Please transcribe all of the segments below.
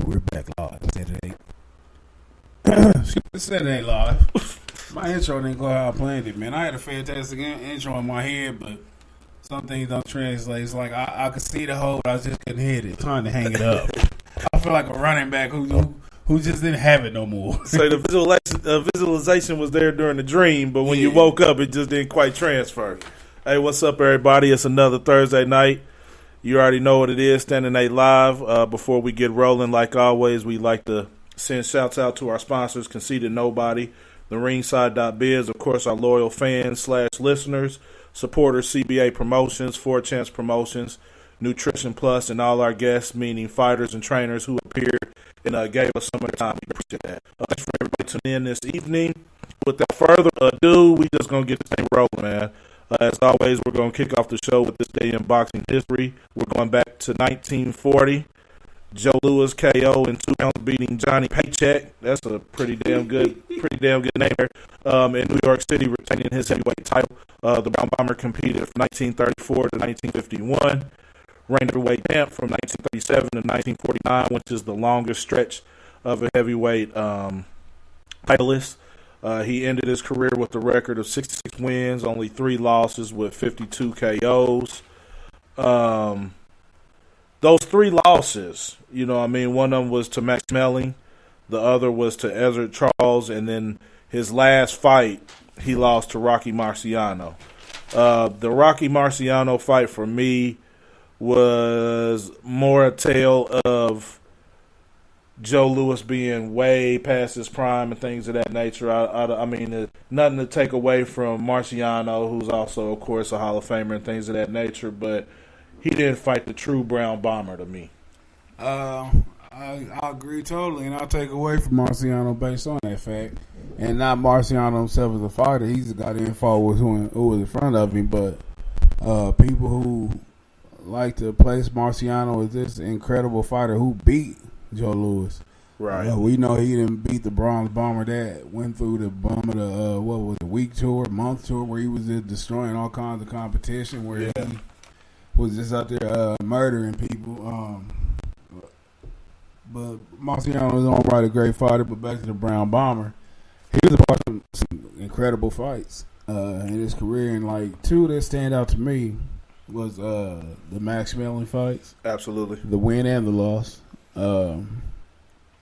We're back live. Saturday live. My intro didn't go how I planned it, man. I had a fantastic intro in my head, but some things don't translate. It's like I could see the hole, but I just couldn't hit it. Trying to hang it up. I feel like a running back who just didn't have it no more. So the visualization was there during the dream, but when you woke up, it just didn't quite transfer. Hey, what's up, everybody? It's another Thursday night. You already know what it is, Standing 8 Live. Before we get rolling, like always, we like to send shouts out to our sponsors, Conceited Nobody, the Ringside.biz, of course, our loyal fans / listeners, supporters, CBA Promotions, 4Chance Promotions, Nutrition Plus, and all our guests, meaning fighters and trainers who appeared and gave us some of their time. We appreciate that. Thanks for everybody tuning in this evening. Without further ado, we just going to get this thing rolling, man. As always, we're going to kick off the show with this day in boxing history. We're going back to 1940. Joe Louis KO in 2 rounds beating Johnny Paycheck. That's a pretty damn good name there. In New York City, retaining his heavyweight title. The Brown Bomber competed from 1934 to 1951. Reigned heavyweight champ from 1937 to 1949, which is the longest stretch of a heavyweight titleist. He ended his career with a record of 66 wins, only 3 losses with 52 KOs. Those 3 losses, one of them was to Max Schmeling, the other was to Ezzard Charles, and then his last fight, he lost to Rocky Marciano. The Rocky Marciano fight for me was more a tale of Joe Louis being way past his prime and things of that nature. I mean, nothing to take away from Marciano, who's also, of course, a Hall of Famer and things of that nature, but he didn't fight the true Brown Bomber to me. I agree totally, and I'll take away from Marciano based on that fact. And not Marciano himself as a fighter. He's got in fault with who was in front of him, but people who like to place Marciano as this incredible fighter who beat Joe Louis. Right. We know he didn't beat the Bronze Bomber that went through the bum of the week tour, month tour, where he was just destroying all kinds of competition, where he was just out there murdering people. But Marciano was all right, a great fighter, but back to the Brown Bomber. He was a part of some incredible fights in his career, and like 2 that stand out to me was the Max Schmeling fights. Absolutely. The win and the loss.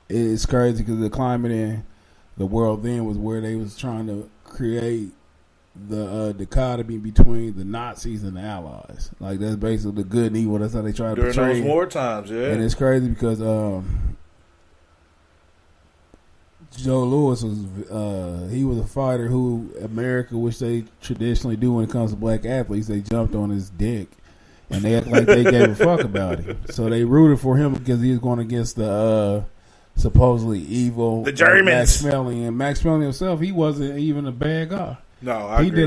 It's crazy because the climate in the world then was where they was trying to create the dichotomy between the Nazis and the Allies. Like, that's basically the good and evil. That's how they tried to portray during those war times, yeah. And it's crazy because Joe Louis was he was a fighter who America, which they traditionally do when it comes to black athletes, they jumped on his dick. And they act like they gave a fuck about him. So they rooted for him because he was going against the supposedly evil the Germans. Max Schmeling. And Max Schmeling himself, he wasn't even a bad guy. No, I agree.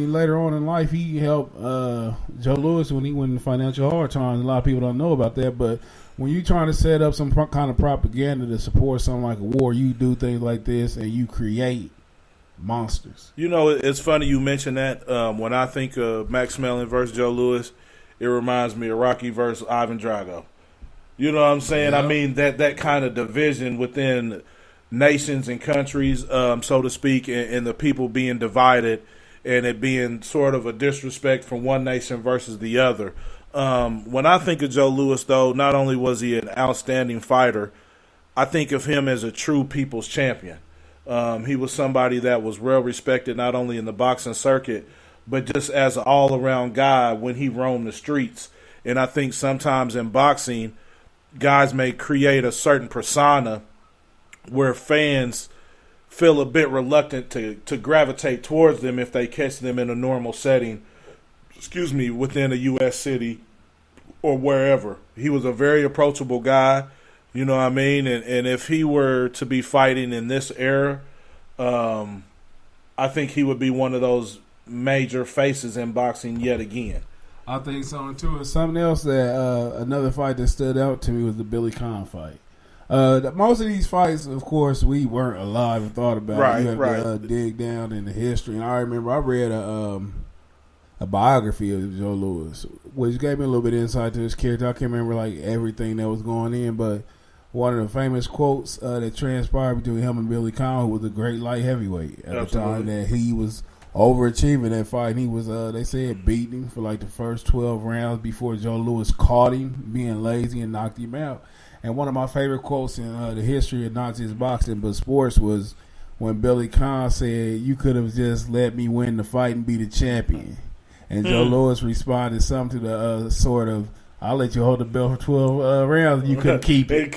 Later on in life, he helped Joe Louis when he went in financial hard times. A lot of people don't know about that. But when you're trying to set up some kind of propaganda to support something like a war, you do things like this and you create monsters. It's funny you mention that. When I think of Max Schmeling versus Joe Louis, it reminds me of Rocky versus Ivan Drago. You know what I'm saying? Yeah. I mean, that kind of division within nations and countries, so to speak, and the people being divided and it being sort of a disrespect from one nation versus the other. When I think of Joe Louis, though, not only was he an outstanding fighter, I think of him as a true people's champion. He was somebody that was well respected not only in the boxing circuit, but just as an all-around guy when he roamed the streets. And I think sometimes in boxing, guys may create a certain persona where fans feel a bit reluctant to gravitate towards them if they catch them in a normal setting, within a U.S. city or wherever. He was a very approachable guy, you know what I mean? And if he were to be fighting in this era, I think he would be one of those major faces in boxing yet again. I think so too. And something else that another fight that stood out to me was the Billy Conn fight. Most of these fights, of course, we weren't alive and thought about. Right, you have to dig down in the history. And I remember I read a biography of Joe Louis, which gave me a little bit of insight to his character. I can't remember like everything that was going in, but one of the famous quotes that transpired between him and Billy Conn, who was a great light heavyweight at the time, that he was overachieving that fight. And he was, they said, beating him for like the first 12 rounds before Joe Louis caught him being lazy and knocked him out. And one of my favorite quotes in the history of not just boxing but sports was when Billy Conn said, "You could have just let me win the fight and be the champion." And Joe Louis responded something to the sort of, "I'll let you hold the belt for 12 rounds and you couldn't keep it."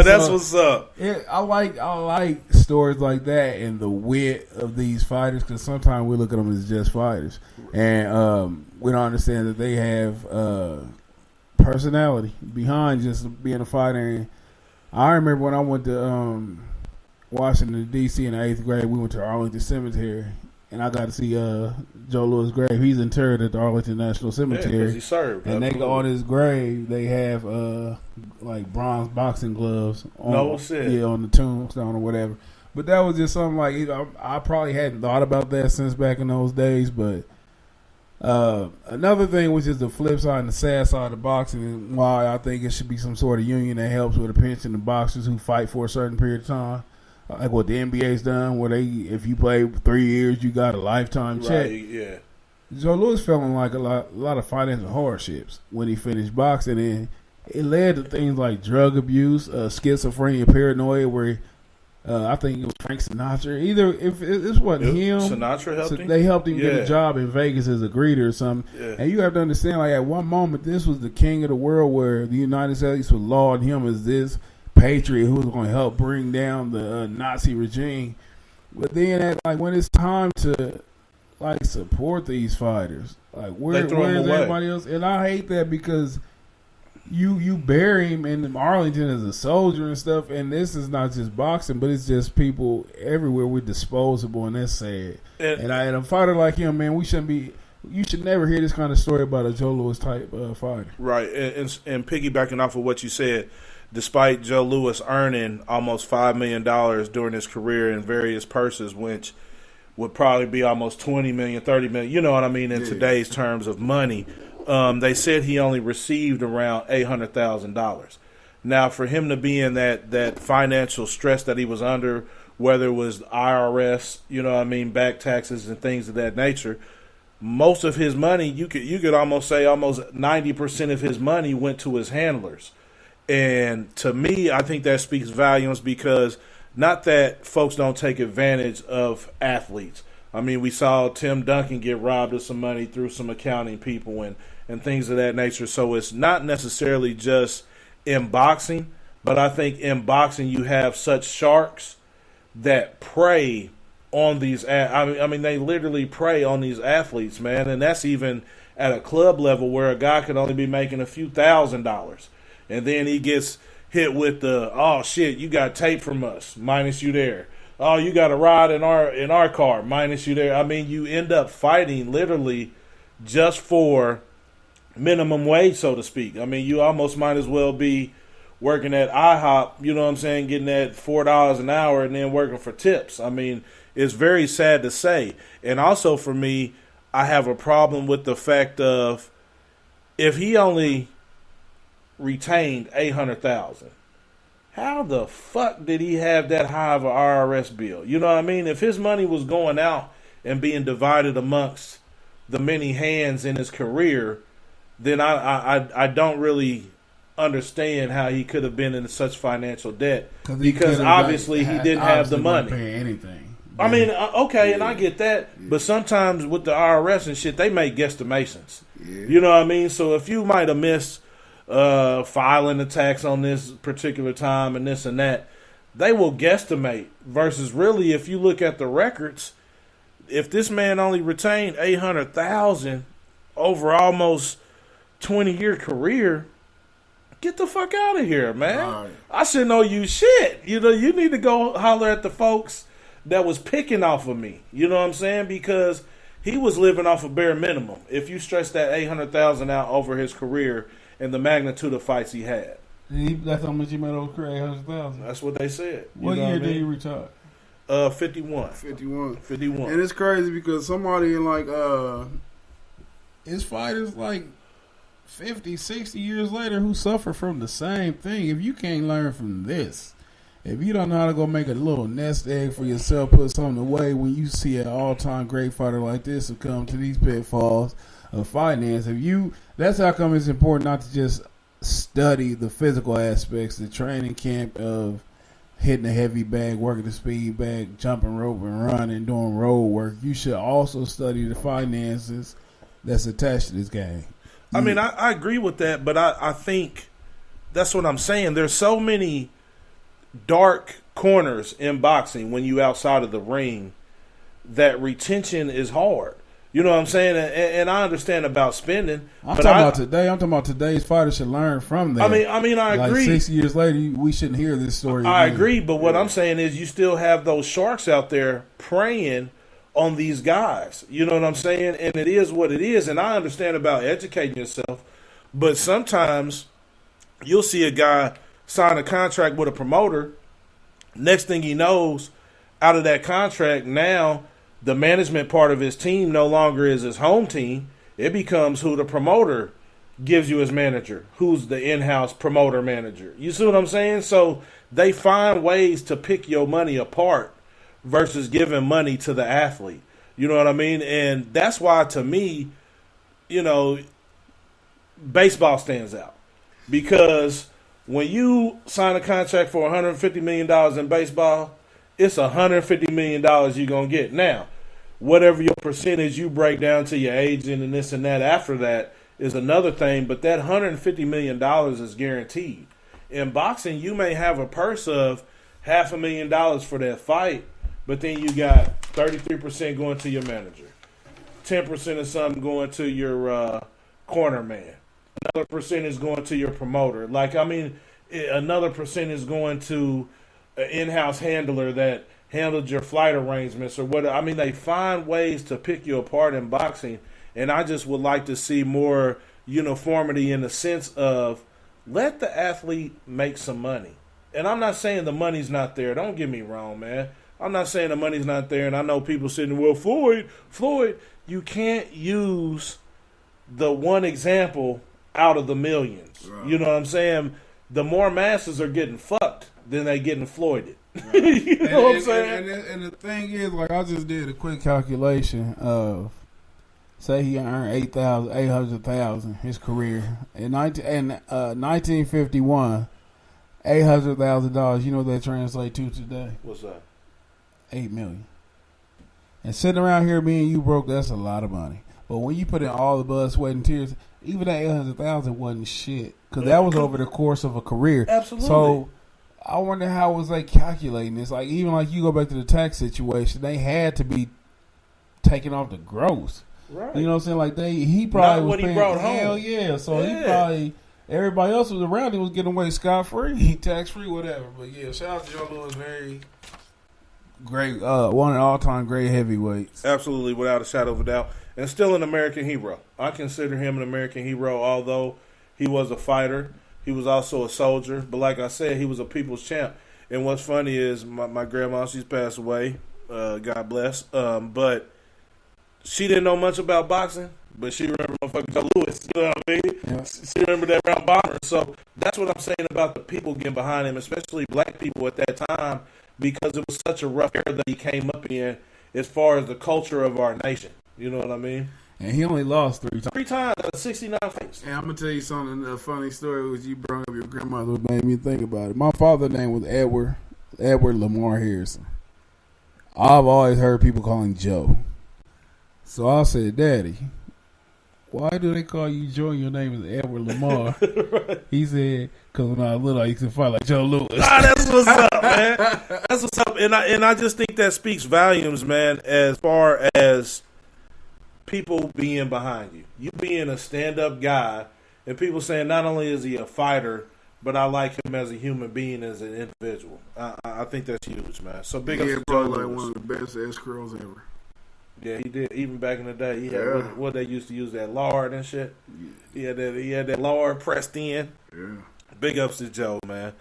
That's what's up. I like stories like that and the wit of these fighters, because sometimes we look at them as just fighters. And we don't understand that they have personality behind just being a fighter. And I remember when I went to Washington, D.C. in the 8th grade, we went to Arlington Cemetery, and I got to see Joe Louis' grave. He's interred at the Arlington National Cemetery. He served. And they go on his grave, they have like bronze boxing gloves on, on the tombstone or whatever. But that was just something like, I probably hadn't thought about that since back in those days. But another thing, which is the flip side and the sad side of boxing, and why I think it should be some sort of union that helps with a pension to boxers who fight for a certain period of time. Like what the NBA's done, where if you play 3 years, you got a lifetime check. Right, yeah. Joe Louis fell in like a lot of financial hardships when he finished boxing, and it led to things like drug abuse, schizophrenia, paranoia, where I think it was Frank Sinatra. Either if this wasn't him, Sinatra helped him. They helped him get a job in Vegas as a greeter or something. Yeah. And you have to understand, like at one moment, this was the king of the world, where the United States was lauding him as this patriot who was going to help bring down the Nazi regime. But then when it's time to support these fighters, where is everybody else? And I hate that, because you bury him in Arlington as a soldier and stuff, and this is not just boxing, but it's just people everywhere. We're disposable, and that's sad. And a fighter like him, man, you should never hear this kind of story about a Joe Louis type fighter. Right, and piggybacking off of what you said, despite Joe Louis earning almost $5 million during his career in various purses, which would probably be almost $20 million, $30 million, you know what I mean, in today's terms of money, they said he only received around $800,000. Now, for him to be in that financial stress that he was under, whether it was IRS, you know what I mean, back taxes and things of that nature, most of his money, you could almost say almost 90% of his money went to his handlers. And to me, I think that speaks volumes, because not that folks don't take advantage of athletes. I mean, we saw Tim Duncan get robbed of some money through some accounting people and things of that nature. So it's not necessarily just in boxing, but I think in boxing you have such sharks that prey on these. I mean, they literally prey on these athletes, man. And that's even at a club level, where a guy could only be making a few $1,000s. And then he gets hit with the, "Oh shit, you got tape from us, minus you there. Oh, you got a ride in our car, minus you there." I mean, you end up fighting literally just for minimum wage, so to speak. I mean, you almost might as well be working at IHOP, you know what I'm saying, getting that $4 an hour and then working for tips. I mean, it's very sad to say. And also for me, I have a problem with the fact of, if he only retained $800,000, how the fuck did he have that high of an IRS bill? You know what I mean? If his money was going out and being divided amongst the many hands in his career, then I don't really understand how he could have been in such financial debt, because obviously he didn't have the money. Pay anything. I mean, okay, and I get that, but sometimes with the IRS and shit, they make guesstimations. You know what I mean? So if you might have missed filing the tax on this particular time and this and that, they will guesstimate. Versus really, if you look at the records, if this man only retained $800,000 over almost 20-year career, get the fuck out of here, man. Right. I shouldn't owe you shit. You know, you need to go holler at the folks that was picking off of me. You know what I'm saying? Because he was living off a bare minimum. If you stretch that $800,000 out over his career and the magnitude of fights he had. That's how much he made over career, $800,000. That's what they said. What year did he retire? 51. 51. 51. And it's crazy because somebody in his fighters, like, 50, 60 years later who suffer from the same thing. If you can't learn from this, if you don't know how to go make a little nest egg for yourself, put something away when you see an all-time great fighter like this succumb to these pitfalls of finance, that's how come it's important not to just study the physical aspects, the training camp of hitting a heavy bag, working the speed bag, jumping rope and running, doing road work. You should also study the finances that's attached to this game. I mean, I agree with that, but I think that's what I'm saying. There's so many dark corners in boxing when you outside of the ring that retention is hard. You know what I'm saying? And I understand about spending. I'm talking about today's fighters should learn from that. I mean, I agree. 6 years later, we shouldn't hear this story. I agree, but what I'm saying is you still have those sharks out there preying on these guys. You know what I'm saying? And it is what it is. And I understand about educating yourself, but sometimes you'll see a guy sign a contract with a promoter. Next thing he knows, out of that contract, now the management part of his team no longer is his home team. It becomes who the promoter gives you as manager, who's the in-house promoter manager. You see what I'm saying? So they find ways to pick your money apart versus giving money to the athlete. You know what I mean? And that's why, to me, baseball stands out. Because when you sign a contract for $150 million in baseball, it's $150 million you're going to get. Now, whatever your percentage you break down to your agent and this and that after that is another thing, but that $150 million is guaranteed. In boxing, you may have a purse of $500,000 for that fight, but then you got 33% going to your manager, 10% of something going to your corner man, another percentage going to your promoter. Another percentage going to an in-house handler that handled your flight arrangements or whatever. I mean, they find ways to pick you apart in boxing, and I just would like to see more uniformity in the sense of let the athlete make some money. And I'm not saying the money's not there. Don't get me wrong, man. I'm not saying the money's not there, and I know people sitting, well, Floyd, you can't use the one example out of the millions. Right. You know what I'm saying? The more masses are getting fucked than they getting Floyded. Right. You know what I'm saying? And the thing is, I just did a quick calculation of, say he earned $800,000 his career in 1951. $800,000. You know what that translates to today? What's that? $8 million. And sitting around here being you broke, that's a lot of money. But when you put in all the blood, sweat, and tears, even that $800,000 wasn't shit because that was over the course of a career. Absolutely. So I wonder how was they calculating this? Even you go back to the tax situation, they had to be taking off the gross. Right. You know what I'm saying? He probably not was what paying, he brought home. Hell yeah. So he probably. Everybody else was around him was getting away scot-free, tax-free, whatever. But, yeah, shout out to Joe Louis, very great, one of the all-time great heavyweights. Absolutely, without a shadow of a doubt. And still an American hero. I consider him an American hero, although he was a fighter. He was also a soldier. But like I said, he was a people's champ. And what's funny is my grandma, she's passed away, God bless. But she didn't know much about boxing. But she remembered motherfucking Joe Louis. You know what I mean? Yeah. She remembered that round bomber. So that's what I'm saying about the people getting behind him, especially black people at that time, because it was such a rough era that he came up in as far as the culture of our nation. You know what I mean? And he only lost 3 times. 3 times, 69 fights. And I'm going to tell you something, a funny story was you brought up your grandmother made me think about it. My father's name was Edward Lamar Harrison. I've always heard people call him Joe. So I said, Daddy, why do they call you Joe and your name is Edward Lamar? Right. He said, because when I was little, I used to fight like Joe Louis. That's what's up, man. That's what's up. And I just think that speaks volumes, man, as far as people being behind you. You being a stand-up guy, and people saying not only is he a fighter, but I like him as a human being, as an individual. I think that's huge, man. So big up to Joe Louis. Like one of the best escrows ever. Yeah, he did. Even back in the day, he had what they used to use, that lard and shit. He had that lard pressed in. Yeah. Big ups to Joe, man.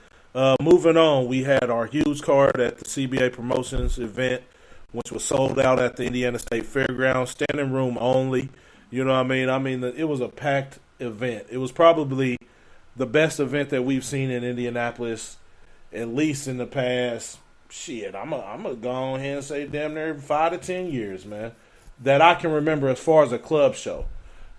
Moving on, we had our huge card at the CBA Promotions event, which was sold out at the Indiana State Fairgrounds, standing room only. You know what I mean? It was a packed event. It was probably the best event that we've seen in Indianapolis, at least in the past. Shit, I'm gonna go on here and say damn near 5 to 10 years, man, that I can remember as far as a club show.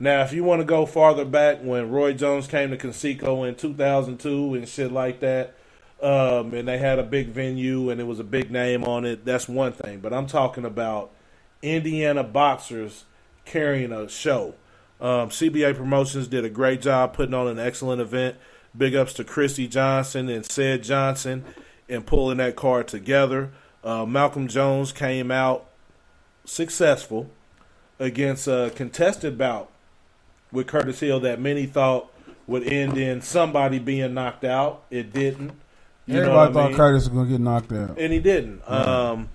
Now, if you want to go farther back, when Roy Jones came to Conseco in 2002 and shit like that, and they had a big venue and it was a big name on it, that's one thing. But I'm talking about Indiana boxers carrying a show. CBA Promotions did a great job putting on an excellent event. Big ups to Christy Johnson and Ced Johnson and pulling that card together. Malcolm Jones came out successful against a contested bout with Curtis Hill that many thought would end in somebody being knocked out. It didn't. Everybody thought Curtis was going to get knocked out. And he didn't. And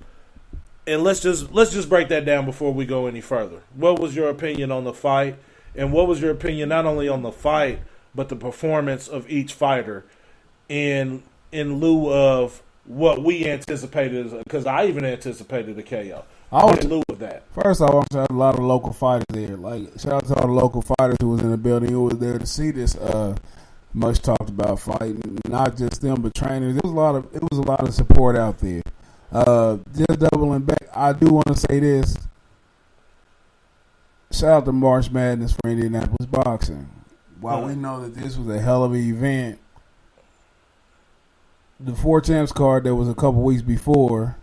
let's just break that down before we go any further. What was your opinion on the fight? And what was your opinion not only on the fight, but the performance of each fighter in lieu of what we anticipated? Because I even anticipated a KO. In lieu of that. First, I want to shout out a lot of local fighters there. Like, shout out to all the local fighters who was in the building, who was there to see this much talked about fight. Not just them, but trainers. It was a lot of support out there. Just doubling back, I do want to say this. Shout out to March Madness for Indianapolis Boxing. While we know that this was a hell of an event, the 4 Champs card that was a couple weeks before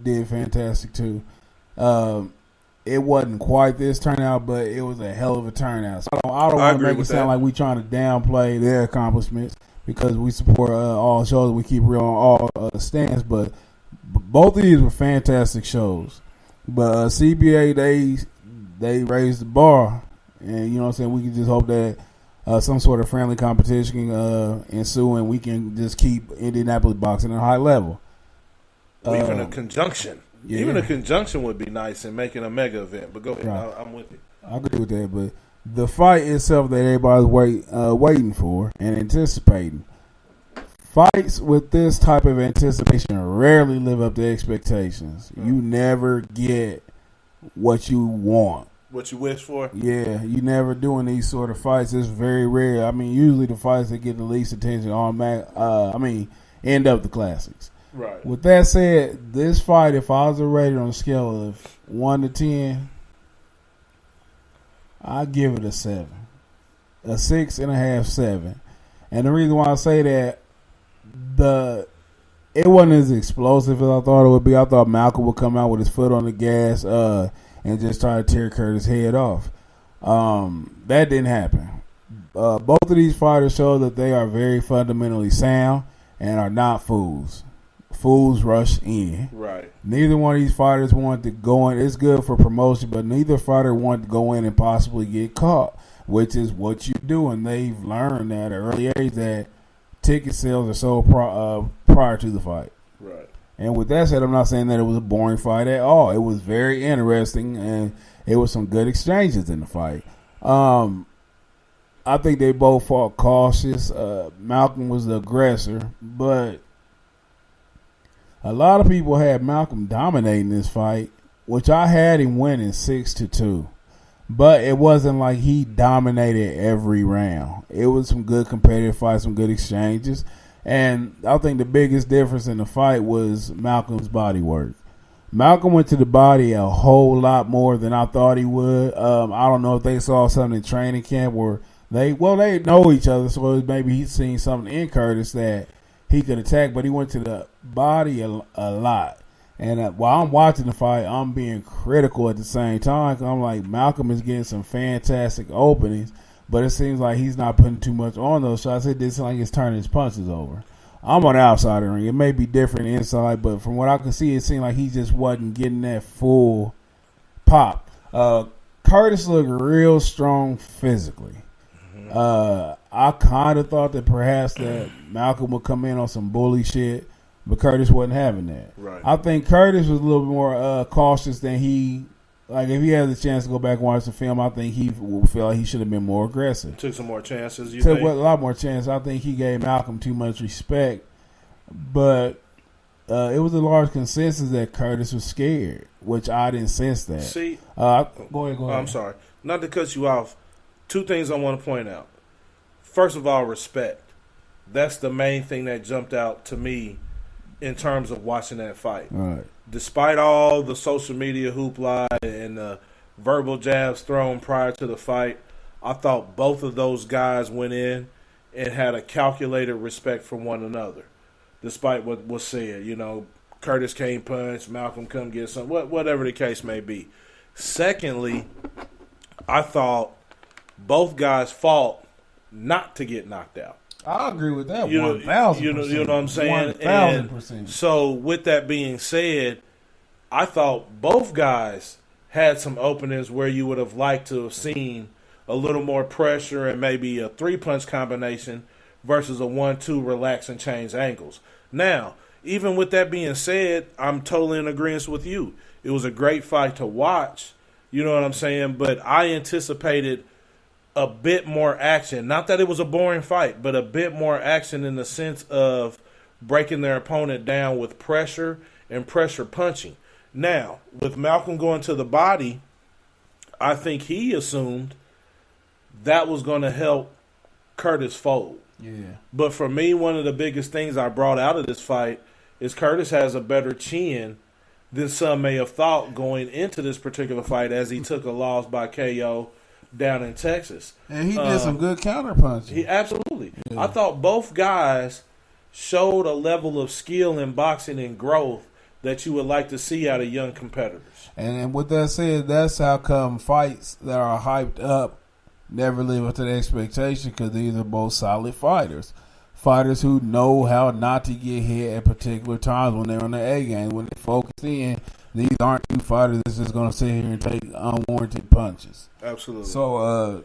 did fantastic too. It wasn't quite this turnout, but it was a hell of a turnout. So I don't want to make it sound like we trying to downplay their accomplishments, because we support all shows. We keep real on all stands, but both of these were fantastic shows. But CBA, they raised the bar, and you know what I'm saying. We can just hope that some sort of friendly competition can ensue, and we can just keep Indianapolis boxing at a high level. Even a conjunction. Yeah. Even a conjunction would be nice in making a mega event. But go ahead. Right. I'm with you. I agree with that. But the fight itself that everybody's waiting for and anticipating. Fights with this type of anticipation rarely live up to expectations. You never get what you want. What you wish for? Yeah, you never doing these sort of fights. It's very rare. I mean, usually the fights that get the least attention end up the classics. Right. With that said, this fight, if I was rated on a scale of 1 to 10, I'd give it a 7. A 6.5, 7. And the reason why I say that, it wasn't as explosive as I thought it would be. I thought Malcolm would come out with his foot on the gas and just try to tear Curtis' head off. That didn't happen. Both of these fighters show that they are very fundamentally sound and are not fools. Fools rush in. Right. Neither one of these fighters wanted to go in. It's good for promotion, but neither fighter wanted to go in and possibly get caught, which is what you do. And they've learned at an early age that ticket sales are sold prior to the fight. Right. And with that said, I'm not saying that it was a boring fight at all. It was very interesting, and it was some good exchanges in the fight. I think they both fought cautious. Malcolm was the aggressor, but a lot of people had Malcolm dominating this fight, which I had him winning 6-2. But it wasn't like he dominated every round. It was some good competitive fights, some good exchanges. And I think the biggest difference in the fight was Malcolm's body work. Malcolm went to the body a whole lot more than I thought he would. I don't know if they saw something in training camp where they know each other, so maybe he's seen something in Curtis that he could attack, but he went to the body a lot. And while I'm watching the fight, I'm being critical at the same time. 'Cause I'm like, Malcolm is getting some fantastic openings, but it seems like he's not putting too much on those shots. It seems like he's turning his punches over. I'm on the outside of the ring. It may be different inside, but from what I can see, it seemed like he just wasn't getting that full pop. Curtis looked real strong physically. I kind of thought that perhaps that Malcolm would come in on some bully shit, but Curtis wasn't having that. Right. I think Curtis was a little bit more cautious than he. Like, if he has a chance to go back and watch the film, I think he will feel like he should have been more aggressive. Took some more chances, you Took think? a lot more chances. I think he gave Malcolm too much respect. But it was a large consensus that Curtis was scared, which I didn't sense that. See? Go ahead. I'm sorry. Not to cut you off. two things I want to point out. First of all, respect. That's the main thing that jumped out to me in terms of watching that fight. Right. Despite all the social media hoopla and the verbal jabs thrown prior to the fight, I thought both of those guys went in and had a calculated respect for one another. Despite what was said, Curtis can't punch, Malcolm come get some, whatever the case may be. Secondly, I thought both guys fought not to get knocked out. I agree with that. 1,000%. You know what I'm saying? 1,000%. So with that being said, I thought both guys had some openings where you would have liked to have seen a little more pressure and maybe a 3-punch combination versus a 1-2 relax and change angles. Now, even with that being said, I'm totally in agreement with you. It was a great fight to watch. You know what I'm saying? But I anticipated a bit more action. Not that it was a boring fight, but a bit more action in the sense of breaking their opponent down with pressure and pressure punching. Now, with Malcolm going to the body, I think he assumed that was going to help Curtis fold. Yeah. But for me, one of the biggest things I brought out of this fight is Curtis has a better chin than some may have thought going into this particular fight as he took a loss by KO down in Texas. And he did some good counterpunching. He absolutely. Yeah. I thought both guys showed a level of skill in boxing and growth that you would like to see out of young competitors. And with that said, that's how come fights that are hyped up never live up to the expectation, because these are both solid fighters. Fighters who know how not to get hit at particular times when they're on their A game. When they focus in, these aren't two fighters that's just going to sit here and take unwarranted punches. Absolutely. So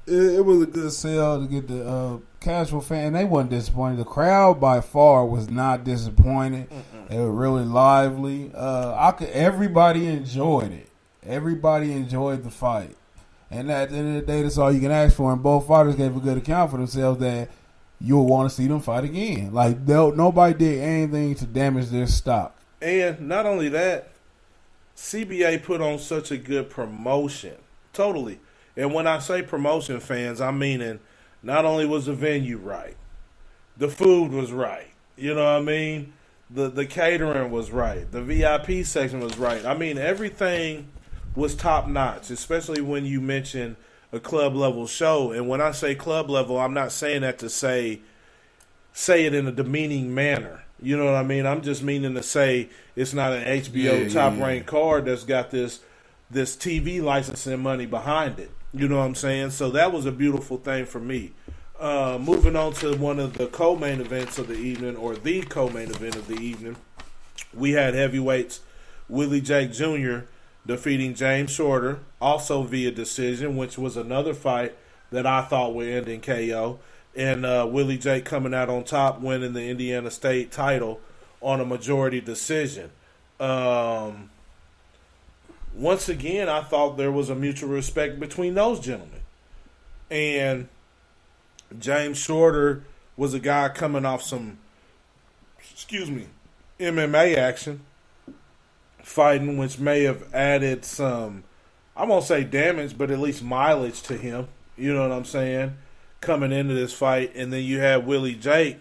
it was a good sell to get the casual fan. They wasn't disappointed. The crowd by far was not disappointed. They were really lively. Everybody enjoyed it. Everybody enjoyed the fight. And at the end of the day, that's all you can ask for. And both fighters gave a good account for themselves that you'll want to see them fight again. Like, nobody did anything to damage their stock. And not only that, CBA put on such a good promotion. Totally. And when I say promotion, fans, I'm meaning not only was the venue right, the food was right. You know what I mean? The catering was right. The VIP section was right. I mean, everything was top notch, especially when you mention a club level show. And when I say club level, I'm not saying that to say it in a demeaning manner. You know what I mean? I'm just meaning to say it's not an HBO top ranked card that's got this TV licensing money behind it. You know what I'm saying? So that was a beautiful thing for me. Moving on to one of the co-main events of the evening, or the co-main event of the evening, we had heavyweights Willie Jake Jr. defeating James Shorter, also via decision, which was another fight that I thought would end in KO. And Willie Jake coming out on top, winning the Indiana State title on a majority decision. Once again, I thought there was a mutual respect between those gentlemen. And James Shorter was a guy coming off some, MMA action, fighting, which may have added some, I won't say damage, but at least mileage to him. You know what I'm saying? Coming into this fight. And then you have Willie Jake,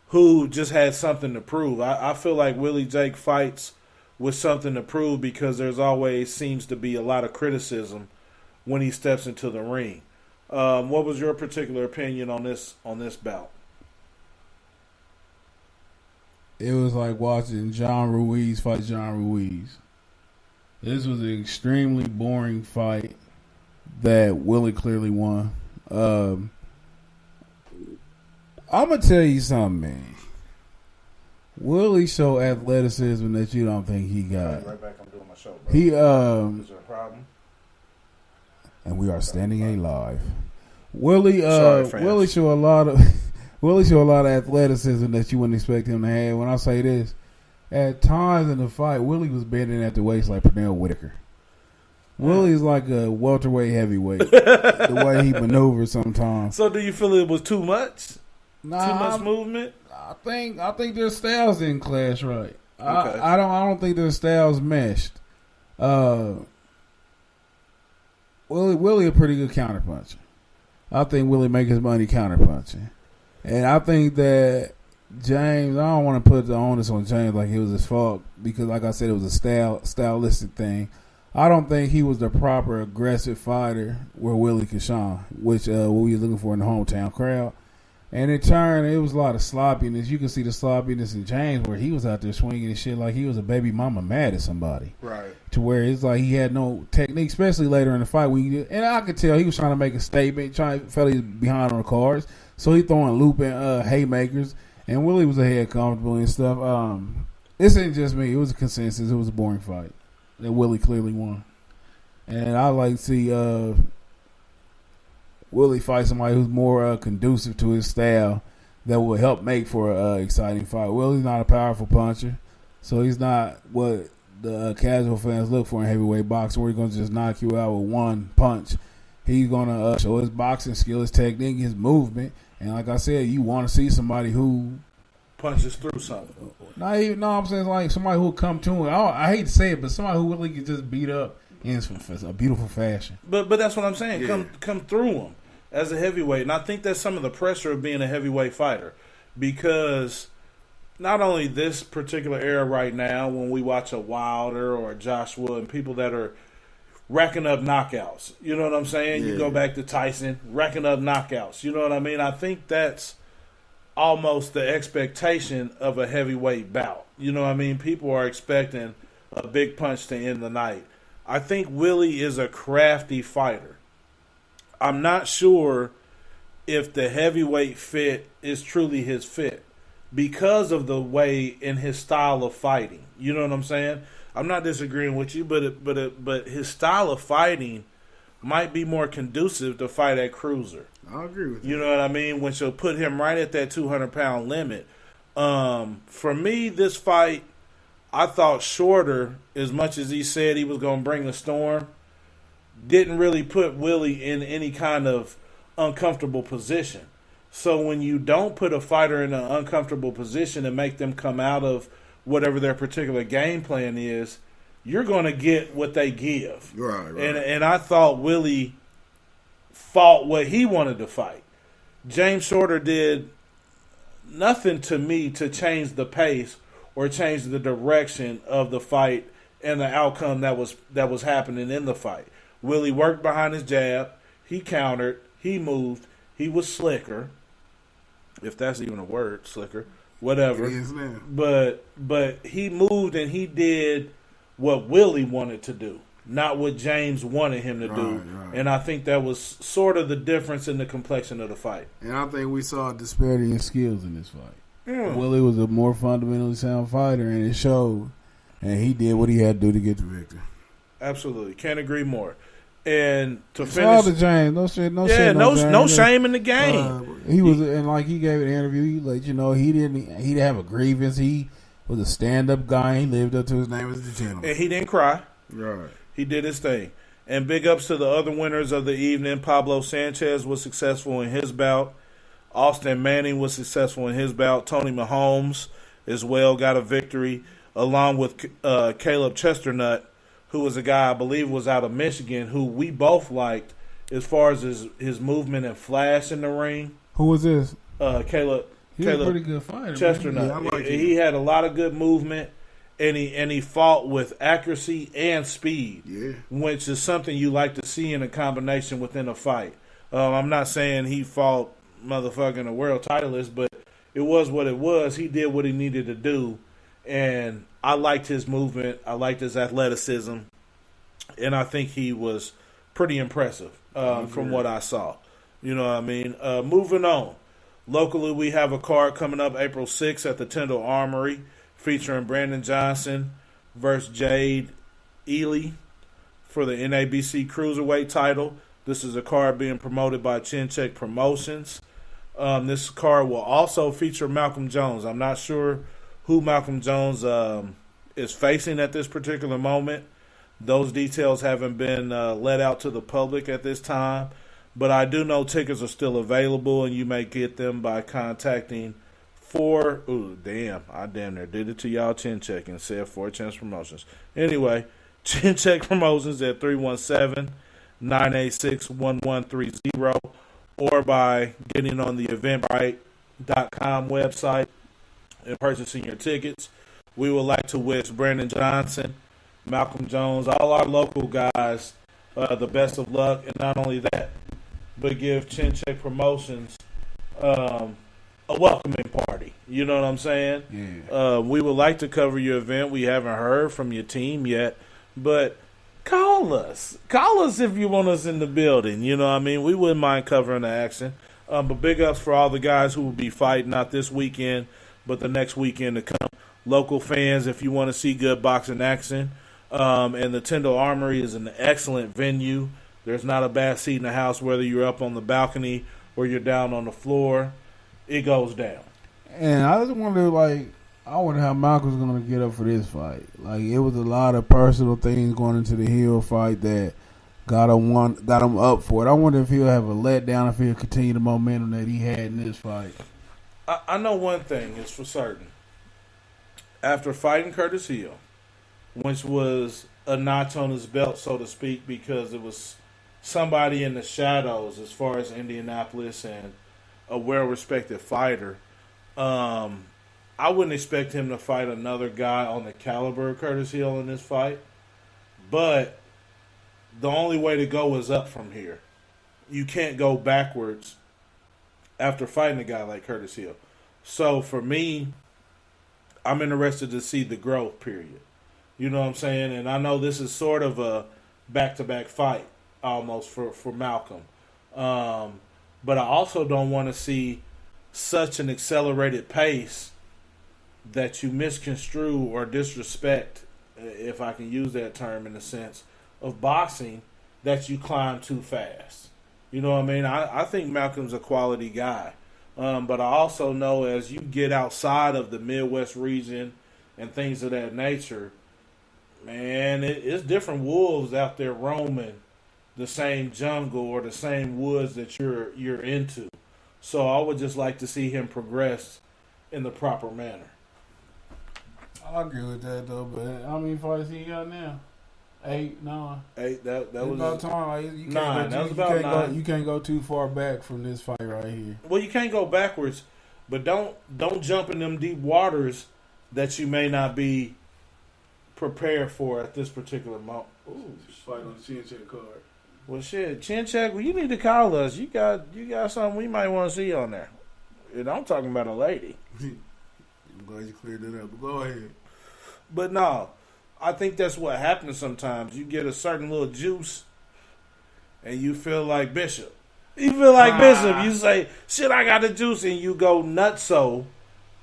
who just had something to prove. I feel like Willie Jake fights with something to prove because there's always seems to be a lot of criticism when he steps into the ring. What was your particular opinion on this bout? It was like watching John Ruiz fight John Ruiz. This was an extremely boring fight that Willie clearly won. I'm going to tell you something, man. Willie showed athleticism that you don't think he got. Right back, I'm doing my show, bro. Is there a problem? And we are standing live. Willie Sorry, showed a lot of athleticism that you wouldn't expect him to have. When I say this, at times in the fight, Willie was bending at the waist like Pernell Whitaker. Willie's like a welterweight heavyweight. The way he maneuvers sometimes. So do you feel it was too much? Nah, too much movement? I think their styles didn't clash right. Okay. I don't think their styles meshed. Willie a pretty good counterpuncher. I think Willie make his money counterpunching. And I think that James, I don't want to put the onus on James like it was his fault because, like I said, it was a stylistic thing. I don't think he was the proper aggressive fighter where Willie could shine, which what we were looking for in the hometown crowd. And in turn, it was a lot of sloppiness. You can see the sloppiness in James where he was out there swinging and shit like he was a baby mama mad at somebody. Right. To where it's like he had no technique, especially later in the fight. And I could tell he was trying to make a statement, felt he was behind on the cards. So he throwing looping haymakers. And Willie was ahead comfortably and stuff. This ain't just me. It was a consensus. It was a boring fight. And Willie clearly won. And I like to see Willie fight somebody who's more conducive to his style that will help make for an exciting fight. Willie's not a powerful puncher. So he's not what the casual fans look for in heavyweight boxing where he's going to just knock you out with one punch. He's going to show his boxing skill, his technique, his movement. And like I said, you want to see somebody who punches through something. Not even, no, I'm saying like somebody who will come to him. I hate to say it, but somebody who really can just beat up in a beautiful fashion. But that's what I'm saying. Yeah. Come through him as a heavyweight. And I think that's some of the pressure of being a heavyweight fighter. Because not only this particular era right now, when we watch a Wilder or a Joshua and people that are racking up knockouts. You know what I'm saying? Yeah. You go back to Tyson, racking up knockouts. You know what I mean? I think that's almost the expectation of a heavyweight bout. You know what I mean? People are expecting a big punch to end the night. I think Willie is a crafty fighter. I'm not sure if the heavyweight fit is truly his fit because of the way in his style of fighting. You know what I'm saying? I'm not disagreeing with you, but his style of fighting might be more conducive to fight at cruiser. I agree with you. You know what I mean? When she'll put him right at that 200-pound limit. For me, this fight, I thought Shorter, as much as he said he was going to bring the storm, didn't really put Willie in any kind of uncomfortable position. So when you don't put a fighter in an uncomfortable position and make them come out of whatever their particular game plan is, you're going to get what they give. Right. And I thought Willie fought what he wanted to fight. James Shorter did nothing to me to change the pace or change the direction of the fight and the outcome that was happening in the fight. Willie worked behind his jab. He countered. He moved. He was slicker, if that's even a word, slicker. Whatever. It is now. But he moved and he did what Willie wanted to do, not what James wanted him to do. Right. And I think that was sort of the difference in the complexion of the fight. And I think we saw a disparity in skills in this fight. Yeah. Willie was a more fundamentally sound fighter, and it showed. And he did what he had to do to get the victory. Absolutely. Can't agree more. And to it's finish, all the James, no shit, no shame in the game. He was, and like he gave an interview, he let you know he didn't have a grievance. He was a stand-up guy. He lived up to his name as the gentleman, and he didn't cry. Right, he did his thing. And big ups to the other winners of the evening. Pablo Sanchez was successful in his bout. Austin Manning was successful in his bout. Tony Mahomes as well got a victory, along with Caleb Chesternut, who was a guy I believe was out of Michigan, who we both liked as far as his movement and flash in the ring. Who was this? Caleb. He was a pretty good fighter. Chesternut. Yeah, he had a lot of good movement, and he fought with accuracy and speed, which is something you like to see in a combination within a fight. I'm not saying he fought motherfucking a world titleist, but it was what it was. He did what he needed to do, and I liked his movement. I liked his athleticism, and I think he was pretty impressive from what I saw. You know what I mean? Moving on. Locally, we have a card coming up April 6th at the Tyndall Armory featuring Brandon Johnson versus Jade Ely for the NABC Cruiserweight title. This is a card being promoted by Chin Check Promotions. This card will also feature Malcolm Jones. I'm not sure who Malcolm Jones is facing at this particular moment. Those details haven't been let out to the public at this time. But I do know tickets are still available, and you may get them by contacting I damn near did it to y'all, Chin Check, and said 4 Chance Promotions. Anyway, Chin Check Promotions at 317-986-1130, or by getting on the Eventbrite.com website and purchasing your tickets. We would like to wish Brandon Johnson, Malcolm Jones, all our local guys the best of luck. And not only that, but give Chin Check Promotions a welcoming party. You know what I'm saying? Yeah. We would like to cover your event. We haven't heard from your team yet, but call us. Call us if you want us in the building. You know what I mean? We wouldn't mind covering the action. But big ups for all the guys who will be fighting, not this weekend, but the next weekend to come. Local fans, if you want to see good boxing action, and the Tyndall Armory is an excellent venue. There's not a bad seat in the house, whether you're up on the balcony or you're down on the floor. It goes down. And I just wonder, I wonder how Malcolm's going to get up for this fight. It was a lot of personal things going into the Hill fight that got him up for it. I wonder if he'll have a letdown, if he'll continue the momentum that he had in this fight. I know one thing is for certain. After fighting Curtis Hill, which was a notch on his belt, so to speak, because it was somebody in the shadows as far as Indianapolis and a well-respected fighter, I wouldn't expect him to fight another guy on the caliber of Curtis Hill in this fight. But the only way to go is up from here. You can't go backwards after fighting a guy like Curtis Hill. So for me, I'm interested to see the growth, period. You know what I'm saying? And I know this is sort of a back-to-back fight almost for Malcolm. But I also don't want to see such an accelerated pace that you misconstrue or disrespect, if I can use that term in the sense of boxing, that you climb too fast. You know what I mean? I think Malcolm's a quality guy. But I also know as you get outside of the Midwest region and things of that nature, man, it's different wolves out there roaming the same jungle or the same woods that you're into. So I would just like to see him progress in the proper manner. I agree with that, though. But how many fights he got now? 8, 9. 8. That was about time. You 9. That was about 9. You can't go too far back from this fight right here. Well, you can't go backwards, but don't jump in them deep waters that you may not be prepared for at this particular moment. Ooh, fight on the Chin Check card. Well, shit, Chin Check. Well, you need to call us. You got something we might want to see on there. And I'm talking about a lady. I'm glad you cleared it up. But go ahead. But no, I think that's what happens sometimes. You get a certain little juice, and you feel like Bishop. You feel like Bishop. You say, shit, I got the juice, and you go nutso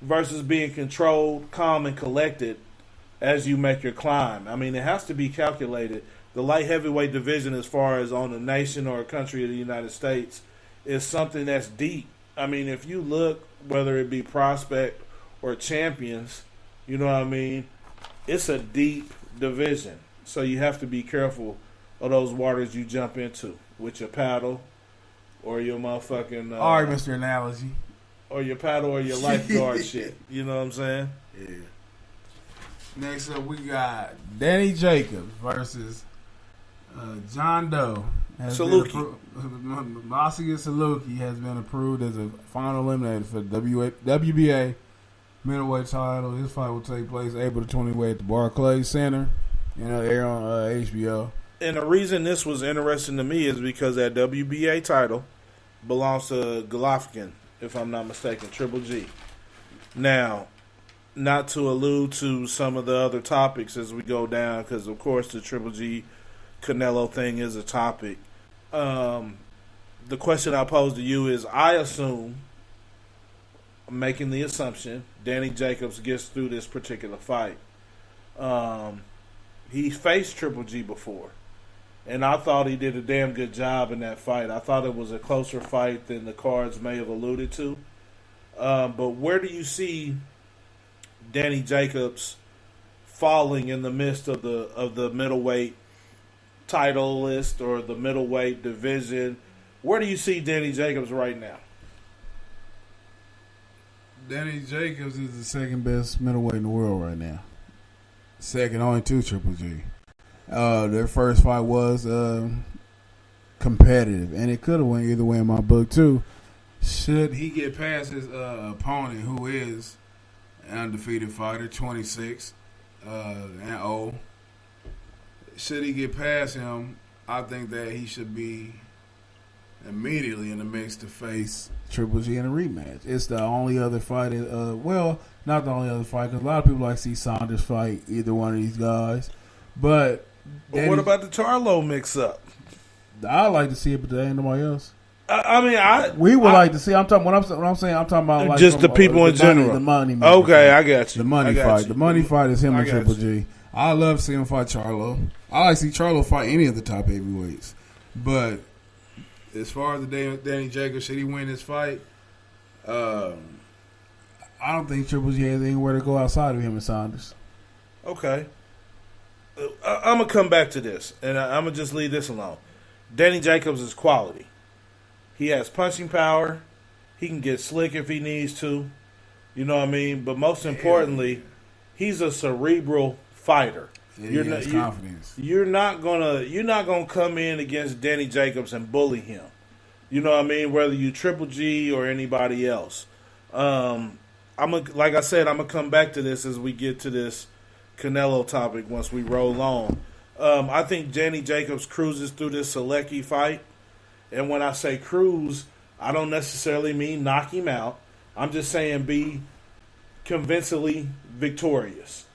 versus being controlled, calm, and collected as you make your climb. I mean, it has to be calculated. The light heavyweight division, as far as on a nation or a country of the United States, is something that's deep. I mean, if you look, whether it be prospect or champions, you know what I mean, it's a deep division. So you have to be careful of those waters you jump into with your paddle or your motherfucking... all right, Mr. Analogy. Or your paddle or your lifeguard shit. You know what I'm saying? Yeah. Next up, we got Danny Jacobs versus John Doe. Saluki. Masaya Saluki has been approved as a final eliminator for the WBA middleweight title. This fight will take place April 28th at the Barclays Center. Air on HBO. And the reason this was interesting to me is because that WBA title belongs to Golovkin, if I'm not mistaken, Triple G. Now, not to allude to some of the other topics as we go down, because of course the Triple G Canelo thing is a topic. The question I pose to you is, I assume, I'm making the assumption, Danny Jacobs gets through this particular fight. He faced Triple G before, and I thought he did a damn good job in that fight. I thought it was a closer fight than the cards may have alluded to. But where do you see Danny Jacobs falling in the midst of the middleweight title list or the middleweight division? Where do you see Danny Jacobs right now? Danny Jacobs is the second best middleweight in the world right now. Second only to Triple G. Their first fight was competitive, and it could have went either way in my book too. Should he get past his opponent, who is an undefeated fighter, 26 and old? Should he get past him, I think that he should be immediately in the mix to face Triple G in a rematch. It's the only other fight. Well, not the only other fight, because a lot of people like to see Saunders fight either one of these guys. But what about the Charlo mix-up? I like to see it, but there ain't nobody else. We would like to see. I'm talking. When I'm saying, I'm talking about like just the people in general. The money. Okay, I got you. The money fight. The money fight is him and Triple G. I love seeing him fight Charlo. I like to see Charlo fight any of the top heavyweights. But as far as the Danny Jacobs, should he win this fight? I don't think Triple G has anywhere to go outside of him and Saunders. Okay. I'm going to come back to this, and I'm going to just leave this alone. Danny Jacobs is quality. He has punching power. He can get slick if he needs to. You know what I mean? But most importantly, he's a cerebral fighter. Yeah, he has confidence. You're not gonna come in against Danny Jacobs and bully him. You know what I mean? Whether you Triple G or anybody else. Like I said, I'm gonna come back to this as we get to this Canelo topic once we roll on. I think Danny Jacobs cruises through this Selecki fight. And when I say cruise, I don't necessarily mean knock him out. I'm just saying be convincingly victorious.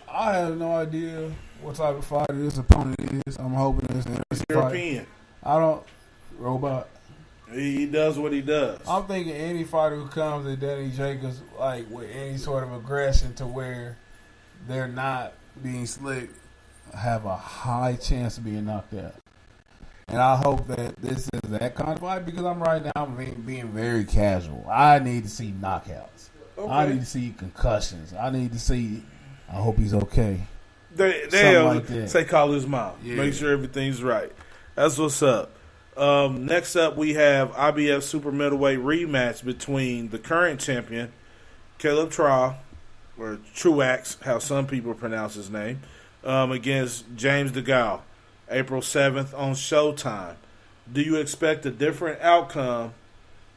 I have no idea what type of fighter this opponent is. I'm hoping it's an European. I don't. Robot. He does what he does. I'm thinking any fighter who comes at Danny Jacobs like with any sort of aggression to where they're not being slick have a high chance of being knocked out. And I hope that this is that kind of fight because I'm being very casual. I need to see knockouts. Okay. I need to see concussions. I need to see. I hope he's okay. They say call his mom. Yeah. Make sure everything's right. That's what's up. Next up, we have IBF Super Middleweight rematch between the current champion, Caleb Traw, or Truax, how some people pronounce his name, against James DeGale. April 7th on Showtime. Do you expect a different outcome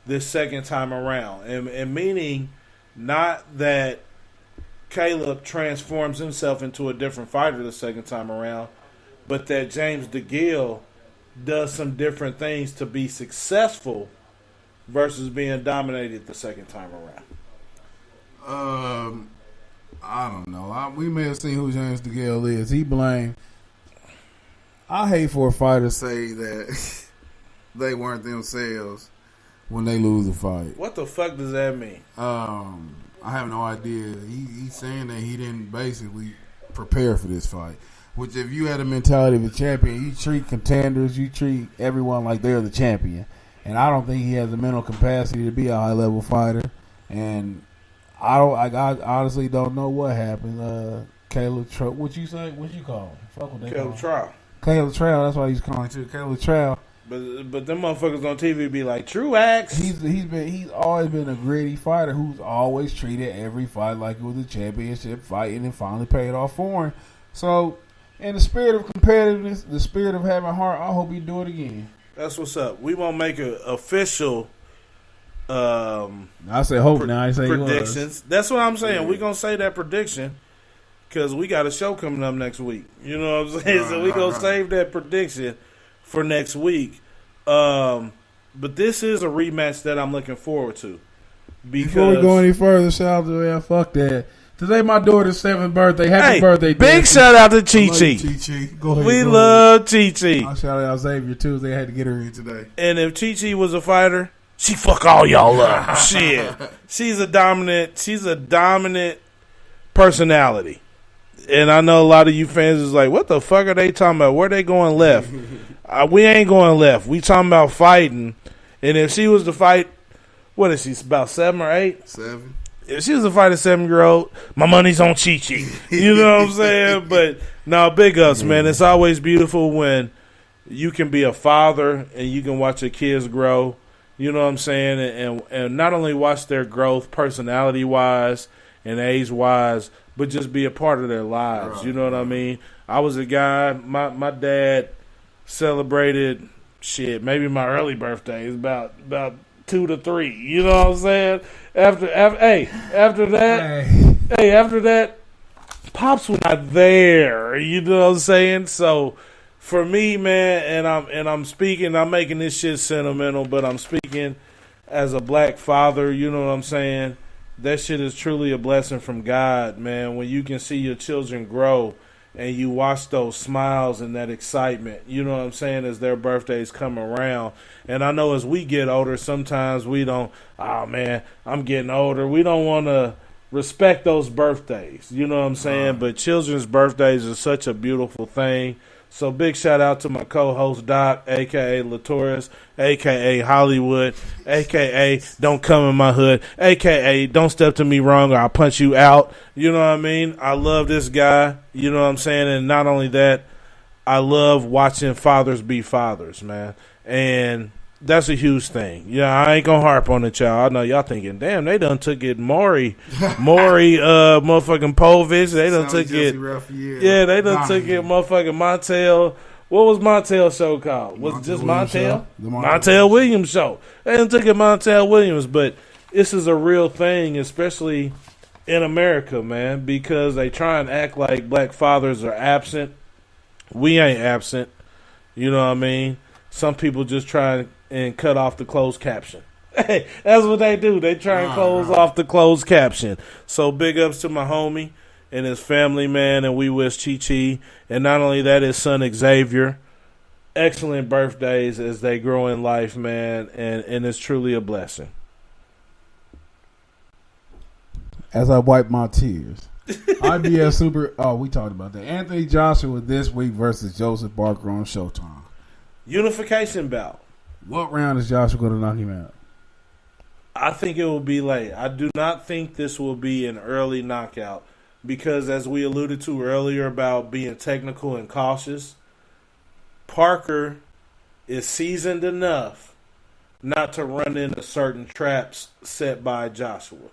this second time around? And meaning not that Caleb transforms himself into a different fighter the second time around, but that James DeGale does some different things to be successful versus being dominated the second time around. I don't know. We may have seen who James DeGale is. He blamed. I hate for a fighter to say that they weren't themselves when they lose a fight. What the fuck does that mean? I have no idea. He's saying that he didn't basically prepare for this fight. Which, if you had a mentality of a champion, you treat contenders, you treat everyone like they're the champion. And I don't think he has the mental capacity to be a high-level fighter. And I honestly don't know what happened. Caleb Traw, what you say? What you call him? Fuck what they Caleb Traw. Caleb Traw, that's why he's calling too. Caleb Traw. But them motherfuckers on TV be like, Truax. He's always been a gritty fighter who's always treated every fight like it was a championship fight and then finally paid off for him. So, in the spirit of competitiveness, the spirit of having heart, I hope he do it again. That's what's up. We won't make an official I say hope now. I say predictions. That's what I'm saying. Yeah. We're going to say that prediction because we got a show coming up next week. You know what I'm saying? So we're going to save that prediction for next week. But this is a rematch that I'm looking forward to. Before we go any further, shout out to fuck that. Today my daughter's 7th birthday. Happy birthday, big shout out to Chi Chi. Go ahead. We love Chi Chi. I'll shout out Xavier too. They had to get her in today. And if Chi Chi was a fighter, she fuck all y'all up. Shit. She's a dominant personality. And I know a lot of you fans is like, what the fuck are they talking about? Where they going left? We ain't going left. We talking about fighting. And if she was to fight, what is she, about 7 or 8? 7. If she was to fight a 7-year-old, my money's on Chi Chi. You know what I'm saying? But no, big ups, man. It's always beautiful when you can be a father and you can watch your kids grow. You know what I'm saying? And not only watch their growth personality-wise and age-wise, but just be a part of their lives. Right. You know what I mean? I was a guy, my dad celebrated shit, maybe my early birthday is about 2 to 3. You know what I'm saying? After that, Pops was not there. You know what I'm saying? So for me, man, and I'm speaking, I'm making this shit sentimental, but I'm speaking as a black father. You know what I'm saying? That shit is truly a blessing from God, man. When you can see your children grow and you watch those smiles and that excitement, you know what I'm saying, as their birthdays come around. And I know as we get older, sometimes we don't, oh man, I'm getting older. We don't want to respect those birthdays, you know what I'm saying? But children's birthdays are such a beautiful thing. So big shout out to my co-host Doc, a.k.a. Latoris, a.k.a. Hollywood, a.k.a. Don't Come in My Hood, a.k.a. Don't Step to Me Wrong or I'll punch you out. You know what I mean? I love this guy, you know what I'm saying? And not only that, I love watching fathers be fathers, man. And that's a huge thing. Yeah, I ain't gonna harp on it, y'all. I know y'all thinking, damn, they done took it Maury, motherfucking Povich. They done took it. Yeah, they done took it motherfucking Montel. What was Montel show called? Was it just Montel? The Montel Williams show. They done took it Montel Williams, but this is a real thing, especially in America, man, because they try and act like black fathers are absent. We ain't absent. You know what I mean? Some people just try and cut off the closed caption. Hey, that's what they do. They try and close off the closed caption. So big ups to my homie and his family, man, and we wish Chi-Chi, and not only that, his son Xavier, excellent birthdays as they grow in life, man, and it's truly a blessing. As I wipe my tears. IBS Super, we talked about that. Anthony Joshua this week versus Joseph Parker on Showtime. Unification bout. What round is Joshua going to knock him out? I think it will be late. I do not think this will be an early knockout because, as we alluded to earlier about being technical and cautious, Parker is seasoned enough not to run into certain traps set by Joshua.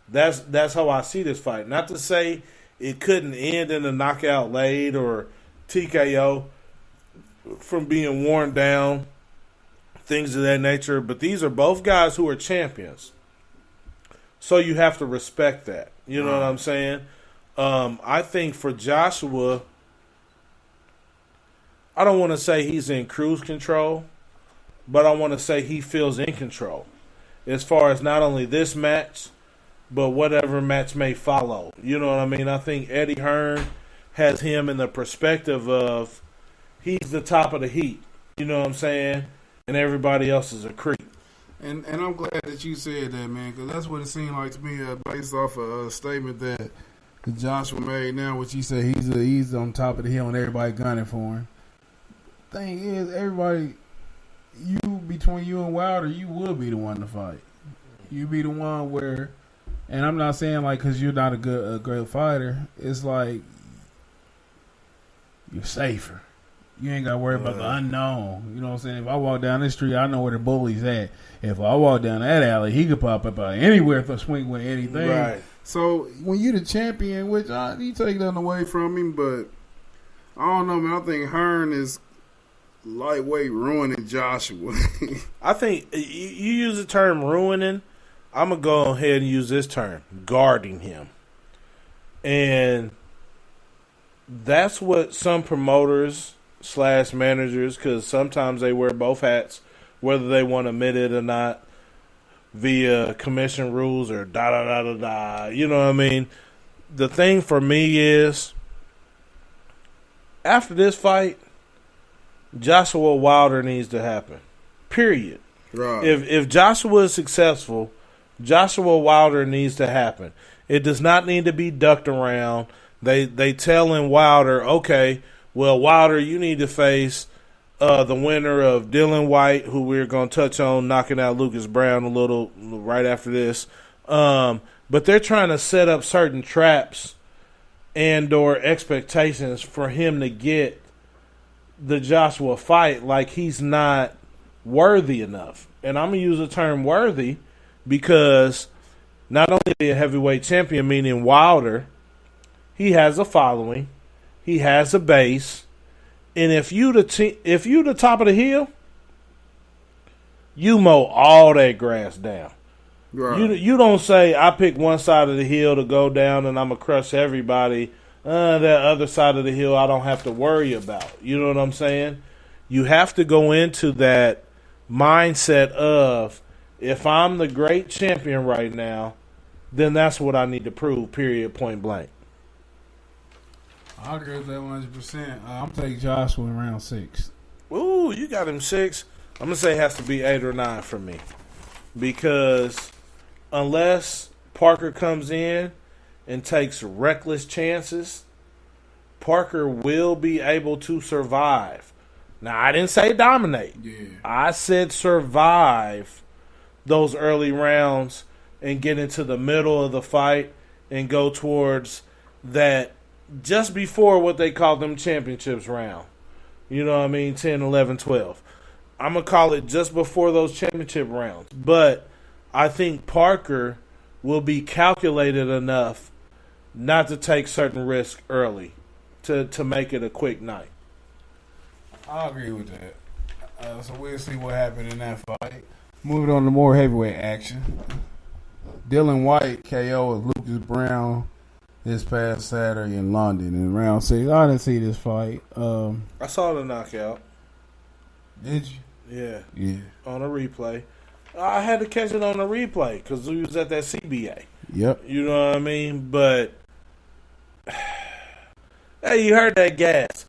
That's how I see this fight. Not to say it couldn't end in a knockout late or TKO from being worn down, things of that nature. But these are both guys who are champions. So you have to respect that. You know what I'm saying? I think for Joshua, I don't want to say he's in cruise control, but I want to say he feels in control as far as not only this match, but whatever match may follow. You know what I mean? I think Eddie Hearn has him in the perspective of he's the top of the heap. You know what I'm saying? And everybody else is a creep. And I'm glad that you said that, man, because that's what it seemed like to me based off a statement that Joshua made now, which he said he's on top of the hill and everybody gunning for him. Thing is, everybody, between you and Wilder, you would be the one to fight. You be the one where, and I'm not saying like because you're not a great fighter, it's like you're safer. You ain't got to worry about the unknown. You know what I'm saying? If I walk down this street, I know where the bully's at. If I walk down that alley, he could pop up anywhere for swing with anything. Right. So when you're the champion, which you take nothing away from him, but I don't know, man. I think Hearn is lightweight ruining Joshua. I think you use the term ruining. I'm going to go ahead and use this term, guarding him. And that's what some promoters / managers, because sometimes they wear both hats, whether they want to admit it or not, via commission rules or da-da-da-da-da. You know what I mean? The thing for me is, after this fight, Joshua Wilder needs to happen. Period. Right. If Joshua is successful, Joshua Wilder needs to happen. It does not need to be ducked around. They telling Wilder, okay, well, Wilder, you need to face the winner of Dylan White, who we're going to touch on, knocking out Lucas Brown a little right after this. But they're trying to set up certain traps and or expectations for him to get the Joshua fight like he's not worthy enough. And I'm going to use the term worthy because not only is he a heavyweight champion, meaning Wilder, he has a following, he has a base, and if you the top of the hill, you mow all that grass down. Right. You don't say, I pick one side of the hill to go down and I'm going to crush everybody. That other side of the hill I don't have to worry about. You know what I'm saying? You have to go into that mindset of, if I'm the great champion right now, then that's what I need to prove, period, point blank. I agree with that 100%. I'm taking Joshua in round 6. Ooh, you got him 6. I'm going to say it has to be 8 or 9 for me. Because unless Parker comes in and takes reckless chances, Parker will be able to survive. Now, I didn't say dominate. Yeah. I said survive those early rounds and get into the middle of the fight and go towards that just before what they call them championships round. You know what I mean? 10, 11, 12. I'm going to call it just before those championship rounds. But I think Parker will be calculated enough not to take certain risks early to make it a quick night. I agree with that. So we'll see what happened in that fight. Moving on to more heavyweight action. Dylan White KO with Lucas Brown this past Saturday in London in round 6. I didn't see this fight. I saw the knockout. Did you? Yeah. Yeah. On a replay. I had to catch it on a replay because we was at that CBA. Yep. You know what I mean? But, hey, you heard that gas.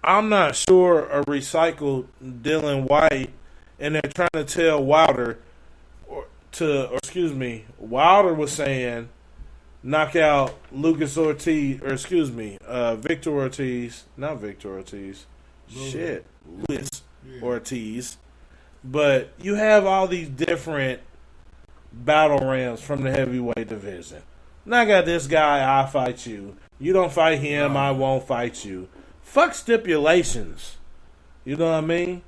I'm not sure a recycled Dylan White, and they're trying to tell Wilder, Wilder was saying knock out Victor Ortiz, not Victor Ortiz, Luis Ortiz. But you have all these different battle rams from the heavyweight division. Knock out this guy, I fight you. You don't fight him, I won't fight you. Fuck stipulations. You know what I mean?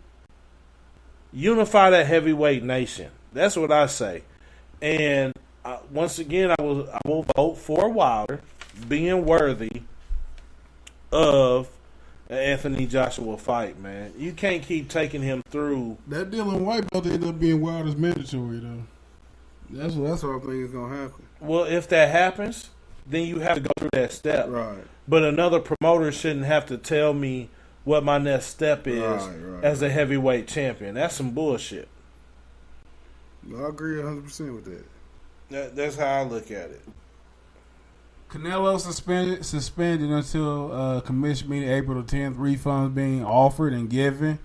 Unify that heavyweight nation. That's what I say. And once again, I will vote for Wilder being worthy of an Anthony Joshua fight, man. You can't keep taking him through. That Dylan White about to end up being Wilder's mandatory, though. That's what I think is going to happen. Well, if that happens, then you have to go through that step. Right. But another promoter shouldn't have to tell me what my next step is as a heavyweight champion. That's some bullshit. I agree 100% with that. That's how I look at it. Canelo suspended until commission meeting April the 10th. Refunds being offered and given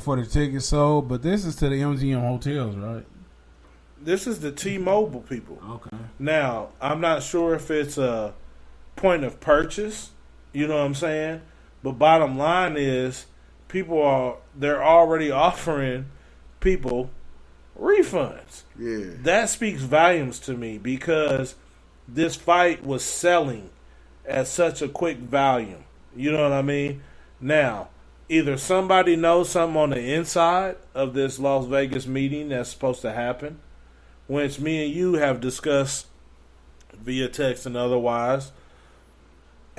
for the tickets sold. But this is to the MGM hotels, right? This is the T-Mobile people. Okay. Now, I'm not sure if it's a point of purchase. You know what I'm saying? But bottom line is, they're already offering people refunds. Yeah. That speaks volumes to me because this fight was selling at such a quick volume. You know what I mean? Now, either somebody knows something on the inside of this Las Vegas meeting that's supposed to happen, which me and you have discussed via text and otherwise.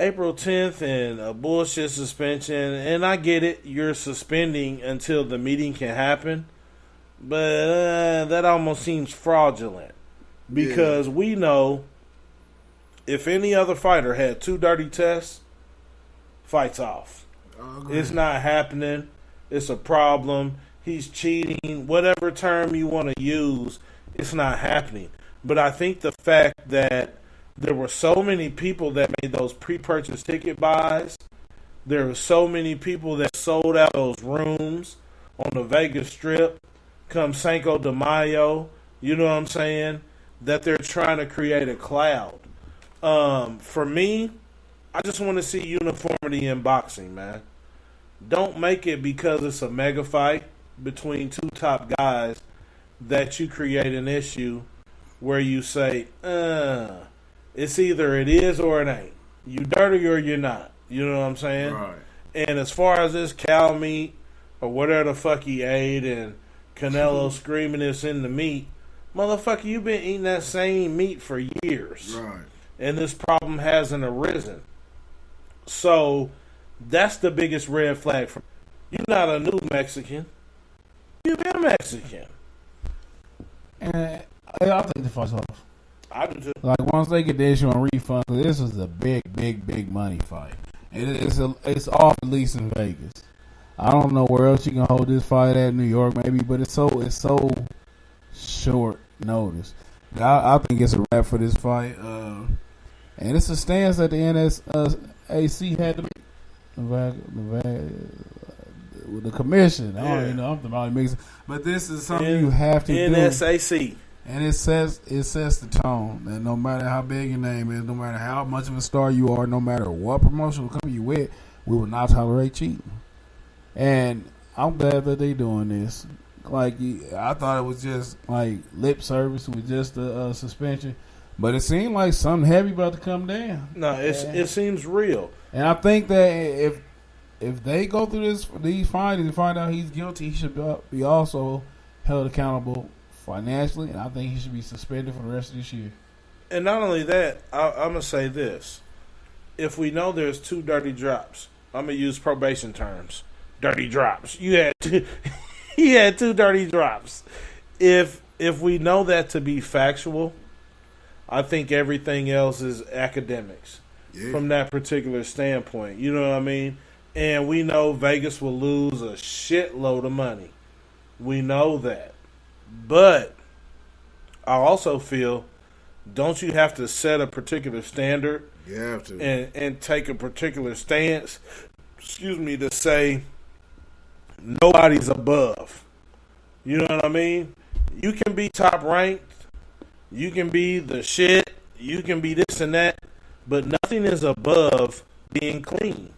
April 10th and a bullshit suspension, and I get it, you're suspending until the meeting can happen, but that almost seems fraudulent because we know if any other fighter had 2 dirty tests, fight's off. It's not happening. It's a problem. He's cheating. Whatever term you want to use, it's not happening. But I think the fact that there were so many people that made those pre-purchase ticket buys, there were so many people that sold out those rooms on the Vegas Strip come Cinco de Mayo, you know what I'm saying, that they're trying to create a cloud. For me, I just want to see uniformity in boxing, man. Don't make it because it's a mega fight between 2 top guys that you create an issue where you say, it's either it is or it ain't. You dirty or you're not. You know what I'm saying? Right. And as far as this cow meat or whatever the fuck he ate and Canelo screaming it's in the meat, motherfucker, you've been eating that same meat for years. Right. And this problem hasn't arisen. So that's the biggest red flag for me. You're not a new Mexican. a Mexican. And I think the fight's off. I do too. Like once they get the issue on refund, 'cause this is a big money fight. It's off at least in Vegas. I don't know where else you can hold this fight at, New York maybe, but it's so short notice. I think it's a wrap for this fight, and it's a stance that the NSAC had to make. With the commission. I don't even know. I'm the mixing, but this is something you have to do. NSAC. And it sets the tone that no matter how big your name is, no matter how much of a star you are, no matter what promotional company you with, we will not tolerate cheating. And I'm glad that they doing this. Like I thought it was just like lip service with just a suspension, but it seemed like something heavy about to come down. No, it seems real. And I think that if they go through these findings and find out he's guilty, he should be also held accountable financially, and I think he should be suspended for the rest of this year. And not only that, I'm going to say this. If we know there's 2 dirty drops, I'm going to use probation terms. Dirty drops. He had 2 dirty drops. If we know that to be factual, I think everything else is academics from that particular standpoint. You know what I mean? And we know Vegas will lose a shitload of money. We know that. But I also feel, don't you have to set a particular standard? You have to. And take a particular stance, to say nobody's above. You know what I mean? You can be top ranked. You can be the shit. You can be this and that. But nothing is above being clean.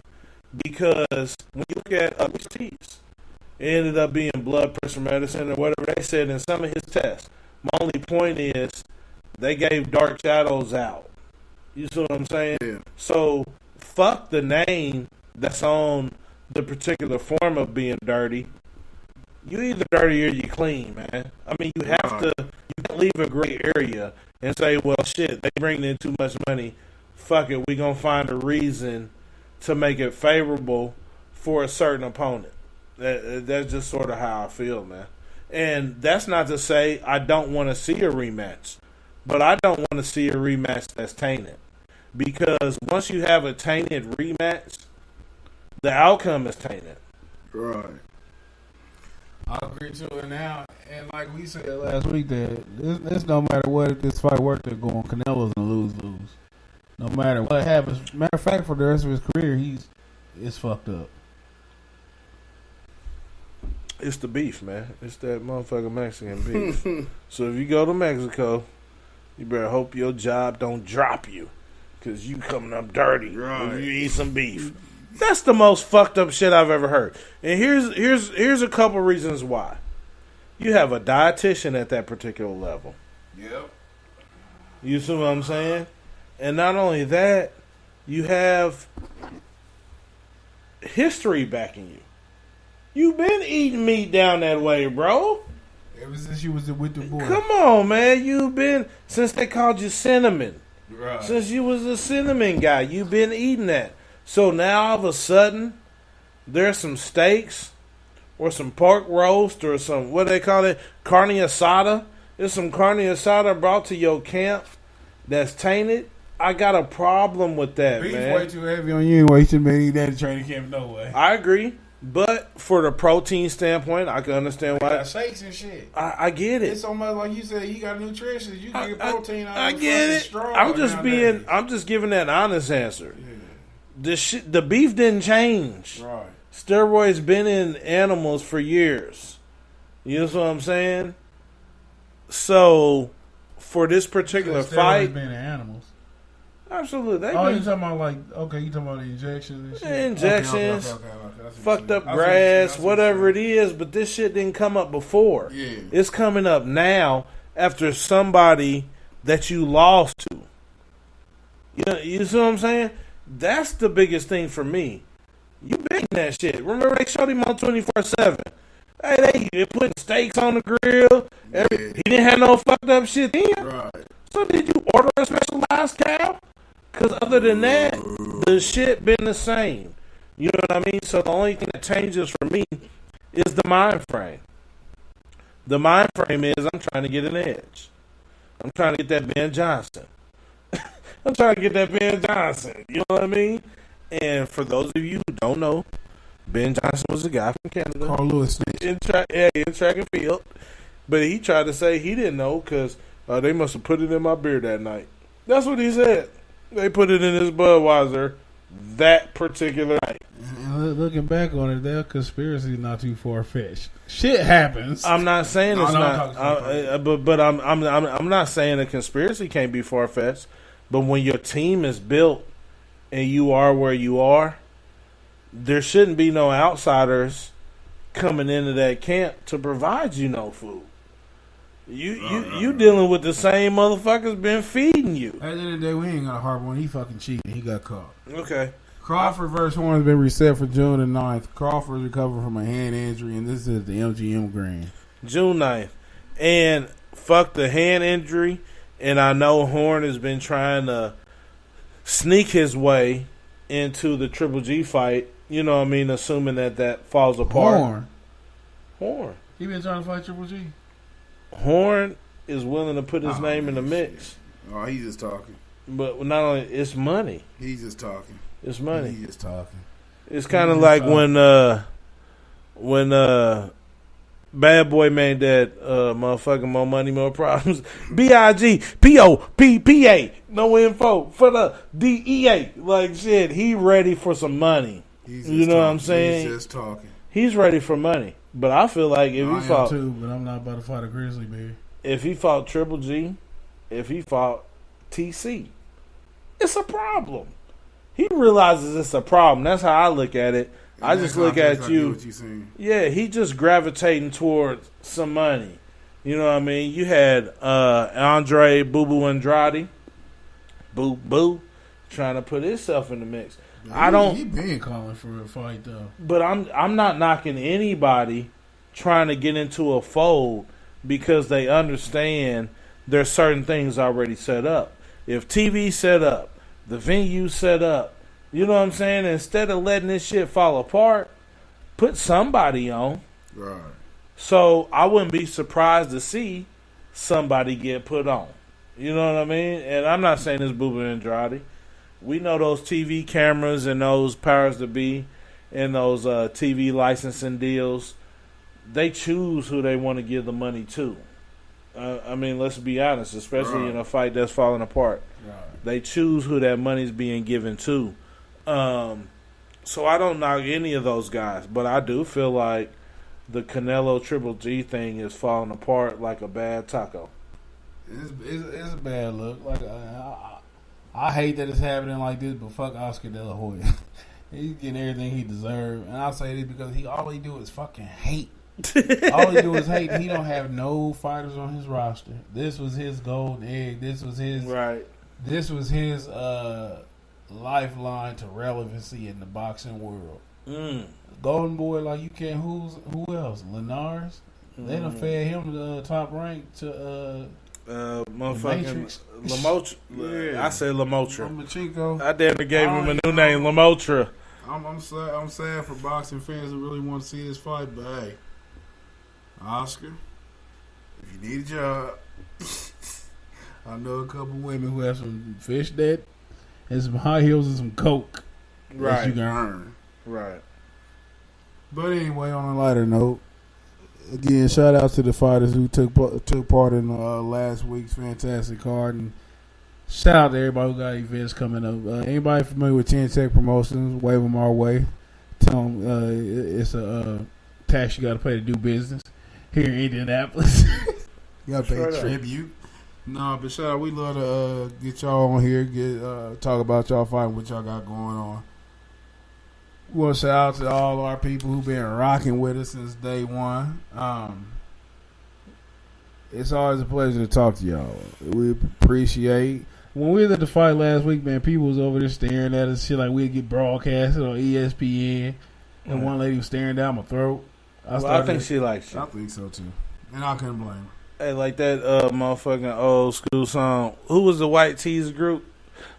Because when you look at Luis Ortiz, it ended up being blood pressure medicine or whatever they said in some of his tests. My only point is they gave dark shadows out. You see what I'm saying? Yeah. So fuck the name that's on the particular form of being dirty. You either dirty or you clean, man. I mean, you have to. You can leave a gray area and say, well, shit, they bring in too much money. Fuck it, we gonna find a reason to make it favorable for a certain opponent. That's just sort of how I feel, man. And that's not to say I don't want to see a rematch, but I don't want to see a rematch that's tainted. Because once you have a tainted rematch, the outcome is tainted. Right. I agree to it now. And like we said last week, that this no matter what, if this fight worked, they're going, Canelo's going to lose. No matter what happens. Matter of fact, for the rest of his career, it's fucked up. It's the beef, man. It's that motherfucking Mexican beef. So if you go to Mexico, you better hope your job don't drop you, because you coming up dirty. Right. If you eat some beef. That's the most fucked up shit I've ever heard. And here's a couple reasons why. You have a dietitian at that particular level. Yep. You see what I'm saying? And not only that, you have history backing you. You've been eating meat down that way, bro. Ever since you was with the boy. Come on, man. You've been, since they called you cinnamon. Right. Since you was a cinnamon guy, you've been eating that. So now all of a sudden, there's some steaks or some pork roast or some, what do they call it, carne asada. There's some carne asada brought to your camp that's tainted. I got a problem with that, Beef man. way too heavy on you anyway. You shouldn't be eating that in training camp no way. I agree. But for the protein standpoint, I can understand why. Got shakes and shit. I get it. It's so much like you said. You got nutrition. You can get protein out of I get it. straw I'm just giving that honest answer. Yeah. The beef didn't change. Right. Steroids been in animals for years. You know what I'm saying? So for this particular fight, been in animals. Absolutely. You talking about you talking about the injections and shit? Injections, okay. fucked up grass, whatever it is, but this shit didn't come up before. Yeah. It's coming up now after somebody that you lost to. You see what I'm saying? That's the biggest thing for me. You been that shit. Remember they showed him on 24/7. Hey, they putting steaks on the grill. He didn't have no fucked up shit then. Right. So did you order a specialized cow? Because other than that, the shit been the same. You know what I mean? So the only thing that changes for me is the mind frame. The mind frame is I'm trying to get an edge. I'm trying to get that Ben Johnson. I'm trying to get that Ben Johnson. You know what I mean? And for those of you who don't know, Ben Johnson was a guy from Canada. Carl Lewis in track and field. But he tried to say he didn't know because they must have put it in my beer that night. That's what he said. They put it in his Budweiser that particular night. And looking back on it, that conspiracy is not too far fetched. Shit happens. I'm not saying it's not, but I'm not saying a conspiracy can't be far fetched. But when your team is built and you are where you are, there shouldn't be no outsiders coming into that camp to provide you no food. You dealing with the same motherfuckers been feeding you. At the end of the day, we ain't got a hard one. He fucking cheated. He got caught. Okay. Crawford versus Horn has been reset for June the 9th. Crawford recovered from a hand injury, and this is the MGM Grand. June 9th. And fuck the hand injury. And I know Horn has been trying to sneak his way into the Triple G fight. You know what I mean? Assuming that falls apart. Horn. He been trying to fight Triple G. Horn is willing to put his name in the mix. Oh, he's just talking. But not only, it's money. He's just talking. It's money. He's just talking. It's kind of like when Bad Boy made that motherfucking More Money, More Problems. BIGPOPPA. No info for the DEA. Like shit, he ready for some money. You know what I'm saying? He's just talking. He's ready for money. But I feel like if he fought too, but I'm not about to fight a grizzly bear. If he fought Triple G, if he fought TC, it's a problem. He realizes it's a problem. That's how I look at it. I just look at you. Yeah, he just gravitating towards some money. You know what I mean? You had Andre Boo Boo Andrade, Boo Boo, trying to put himself in the mix. He been calling for a fight though. But I'm not knocking anybody trying to get into a fold because they understand there's certain things already set up. If TV set up, the venue set up, you know what I'm saying? Instead of letting this shit fall apart, put somebody on. Right. So I wouldn't be surprised to see somebody get put on. You know what I mean? And I'm not saying it's Boo Boo Andrade. We know those TV cameras and those powers that be and those TV licensing deals, they choose who they want to give the money to. I mean, let's be honest, especially in a fight that's falling apart. Right. They choose who that money's being given to. So I don't knock any of those guys, but I do feel like the Canelo Triple G thing is falling apart like a bad taco. It's a bad look. Like I hate that it's happening like this, but fuck Oscar De La Hoya. He's getting everything he deserves, and I'll say this because all he do is fucking hate. All he do is hate. He don't have no fighters on his roster. This was his golden egg. This was his This was his lifeline to relevancy in the boxing world. Golden Boy, like you can't. Who else? Linares. They done fed him the top rank to motherfucking Lamotra. Yeah. I said Lamotra. Machinko. I damn near gave him a new name, Lamotra. I'm sad for boxing fans who really want to see this fight, but hey, Oscar, if you need a job, I know a couple women who have some fish net and some high heels and some coke that you can earn. Right. But anyway, on a lighter note, again, shout out to the fighters who took part in last week's fantastic card, and shout out to everybody who got events coming up. Anybody familiar with Chin Tech Promotions, wave them our way. Tell them it's a tax you got to pay to do business here in Indianapolis. You got to pay a tribute. No, but shout out. We love to get y'all on here, talk about y'all fighting, what y'all got going on. We want to shout out to all our people who've been rocking with us since day one. It's always a pleasure to talk to y'all. We appreciate. When we was at the fight last week, man, people was over there staring at us, shit like we'd get broadcasted on ESPN, and one lady was staring down my throat. I think she likes you. I think so too, and I couldn't blame her. Hey, like that motherfucking old school song. Who was the White Tees group?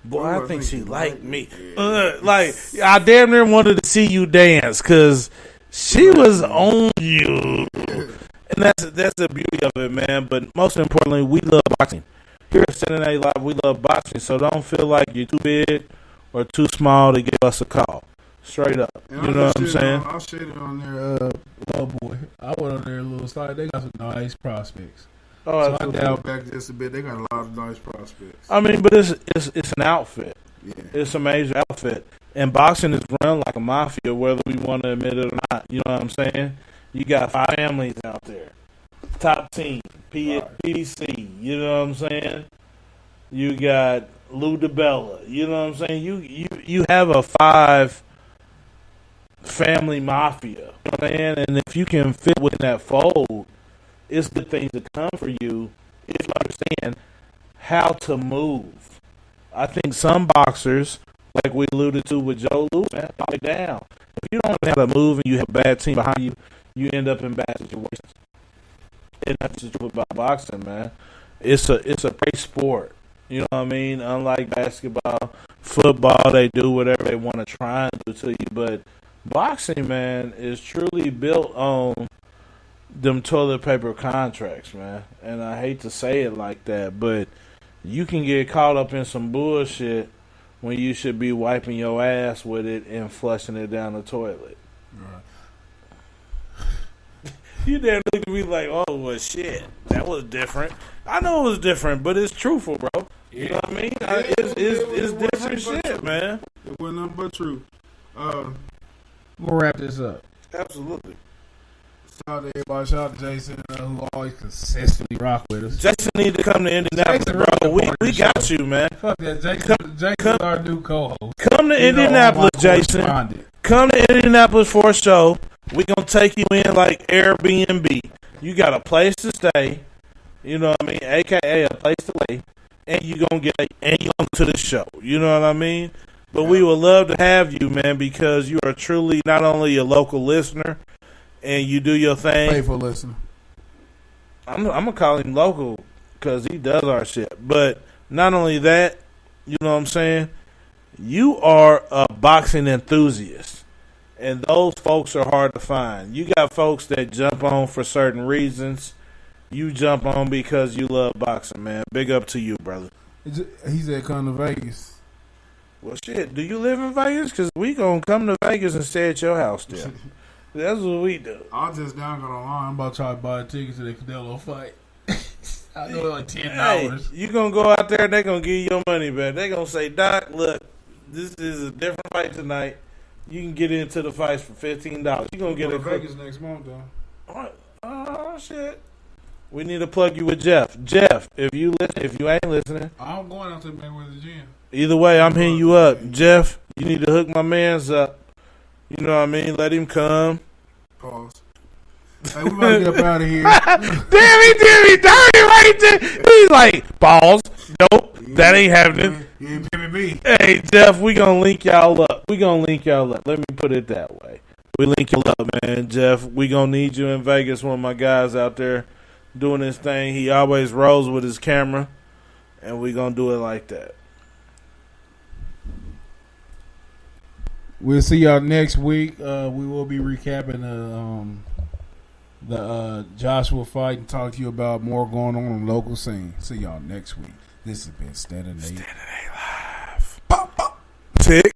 Boy, I think she liked me. Like, I damn near wanted to see you dance because she was on you. And that's the beauty of it, man. But most importantly, we love boxing. Here at Saturday Night Live, we love boxing. So don't feel like you're too big or too small to give us a call. Straight up. And You know what I'm saying? I'll share it on there. Oh boy, I went on there a little side. They got some nice prospects. Oh, So I absolutely. doubt back just a bit. They got a lot of nice prospects. I mean, but it's an outfit. Yeah. It's a major outfit. And boxing is run like a mafia, whether we want to admit it or not. You know what I'm saying? You got 5 families out there. Top team, PDC. You know what I'm saying? You got Lou DiBella. You know what I'm saying? You have a 5 family mafia. You know what I'm saying? And if you can fit within that fold, it's good things to come for you if you understand how to move. I think some boxers, like we alluded to with Joe Louis, man, fall down. If you don't know how to move and you have a bad team behind you, you end up in bad situations. And that's just about boxing, man. It's a great sport. You know what I mean? Unlike basketball, football, they do whatever they want to try and do to you. But boxing, man, is truly built on them toilet paper contracts, man. And I hate to say it like that, but you can get caught up in some bullshit when you should be wiping your ass with it and flushing it down the toilet. Right. You there look at me like, oh, well, shit, that was different. I know it was different, but it's truthful, bro. You know what I mean? It's different shit, man. It wasn't nothing but true. We'll wrap this up. Absolutely. Shout out to everybody. Shout out to Jason, who always consistently rock with us. Jason need to come to Indianapolis, Jason bro. really We got you, man. Fuck that. Jason's our new co-host. Come to Indianapolis, Jason. Come to Indianapolis for a show. We gonna take you in like Airbnb. You got a place to stay. You know what I mean? AKA a place to lay. And you gonna get to the show. You know what I mean? But we would love to have you, man, because you are truly not only a local listener and you do your thing. Faithful listener. I'm gonna call him local because he does our shit. But not only that, you know what I'm saying? You are a boxing enthusiast, and those folks are hard to find. You got folks that jump on for certain reasons. You jump on because you love boxing, man. Big up to you, brother. He said come to Vegas. Well, shit, do you live in Vegas? Because we going to come to Vegas and stay at your house there. That's what we do. I was just down on online. I'm about to try to buy tickets to the Canelo fight. I know like $10. Hey, you going to go out there and they going to give you your money back. They going to say, Doc, look, this is a different fight tonight. You can get into the fights for $15. You going to get to a Vegas next month, though. What? Oh, shit. We need to plug you with Jeff. Jeff, if you ain't listening, I'm going out to Mayweather Gym. either way, I'm hitting you up. Jeff, you need to hook my mans up. You know what I mean? Let him come. Pause. Hey, we about to get up out of here. Damn, right there. He's like, balls. Nope, that ain't happening. You ain't pimping me. Hey, Jeff, we gonna link y'all up. Let me put it that way. We link you up, man. Jeff, we gonna need you in Vegas. One of my guys out there doing his thing. He always rolls with his camera, and we gonna do it like that. We'll see y'all next week. We will be recapping the Joshua fight and talk to you about more going on the local scene. See y'all next week. This has been Standing Live. Tick.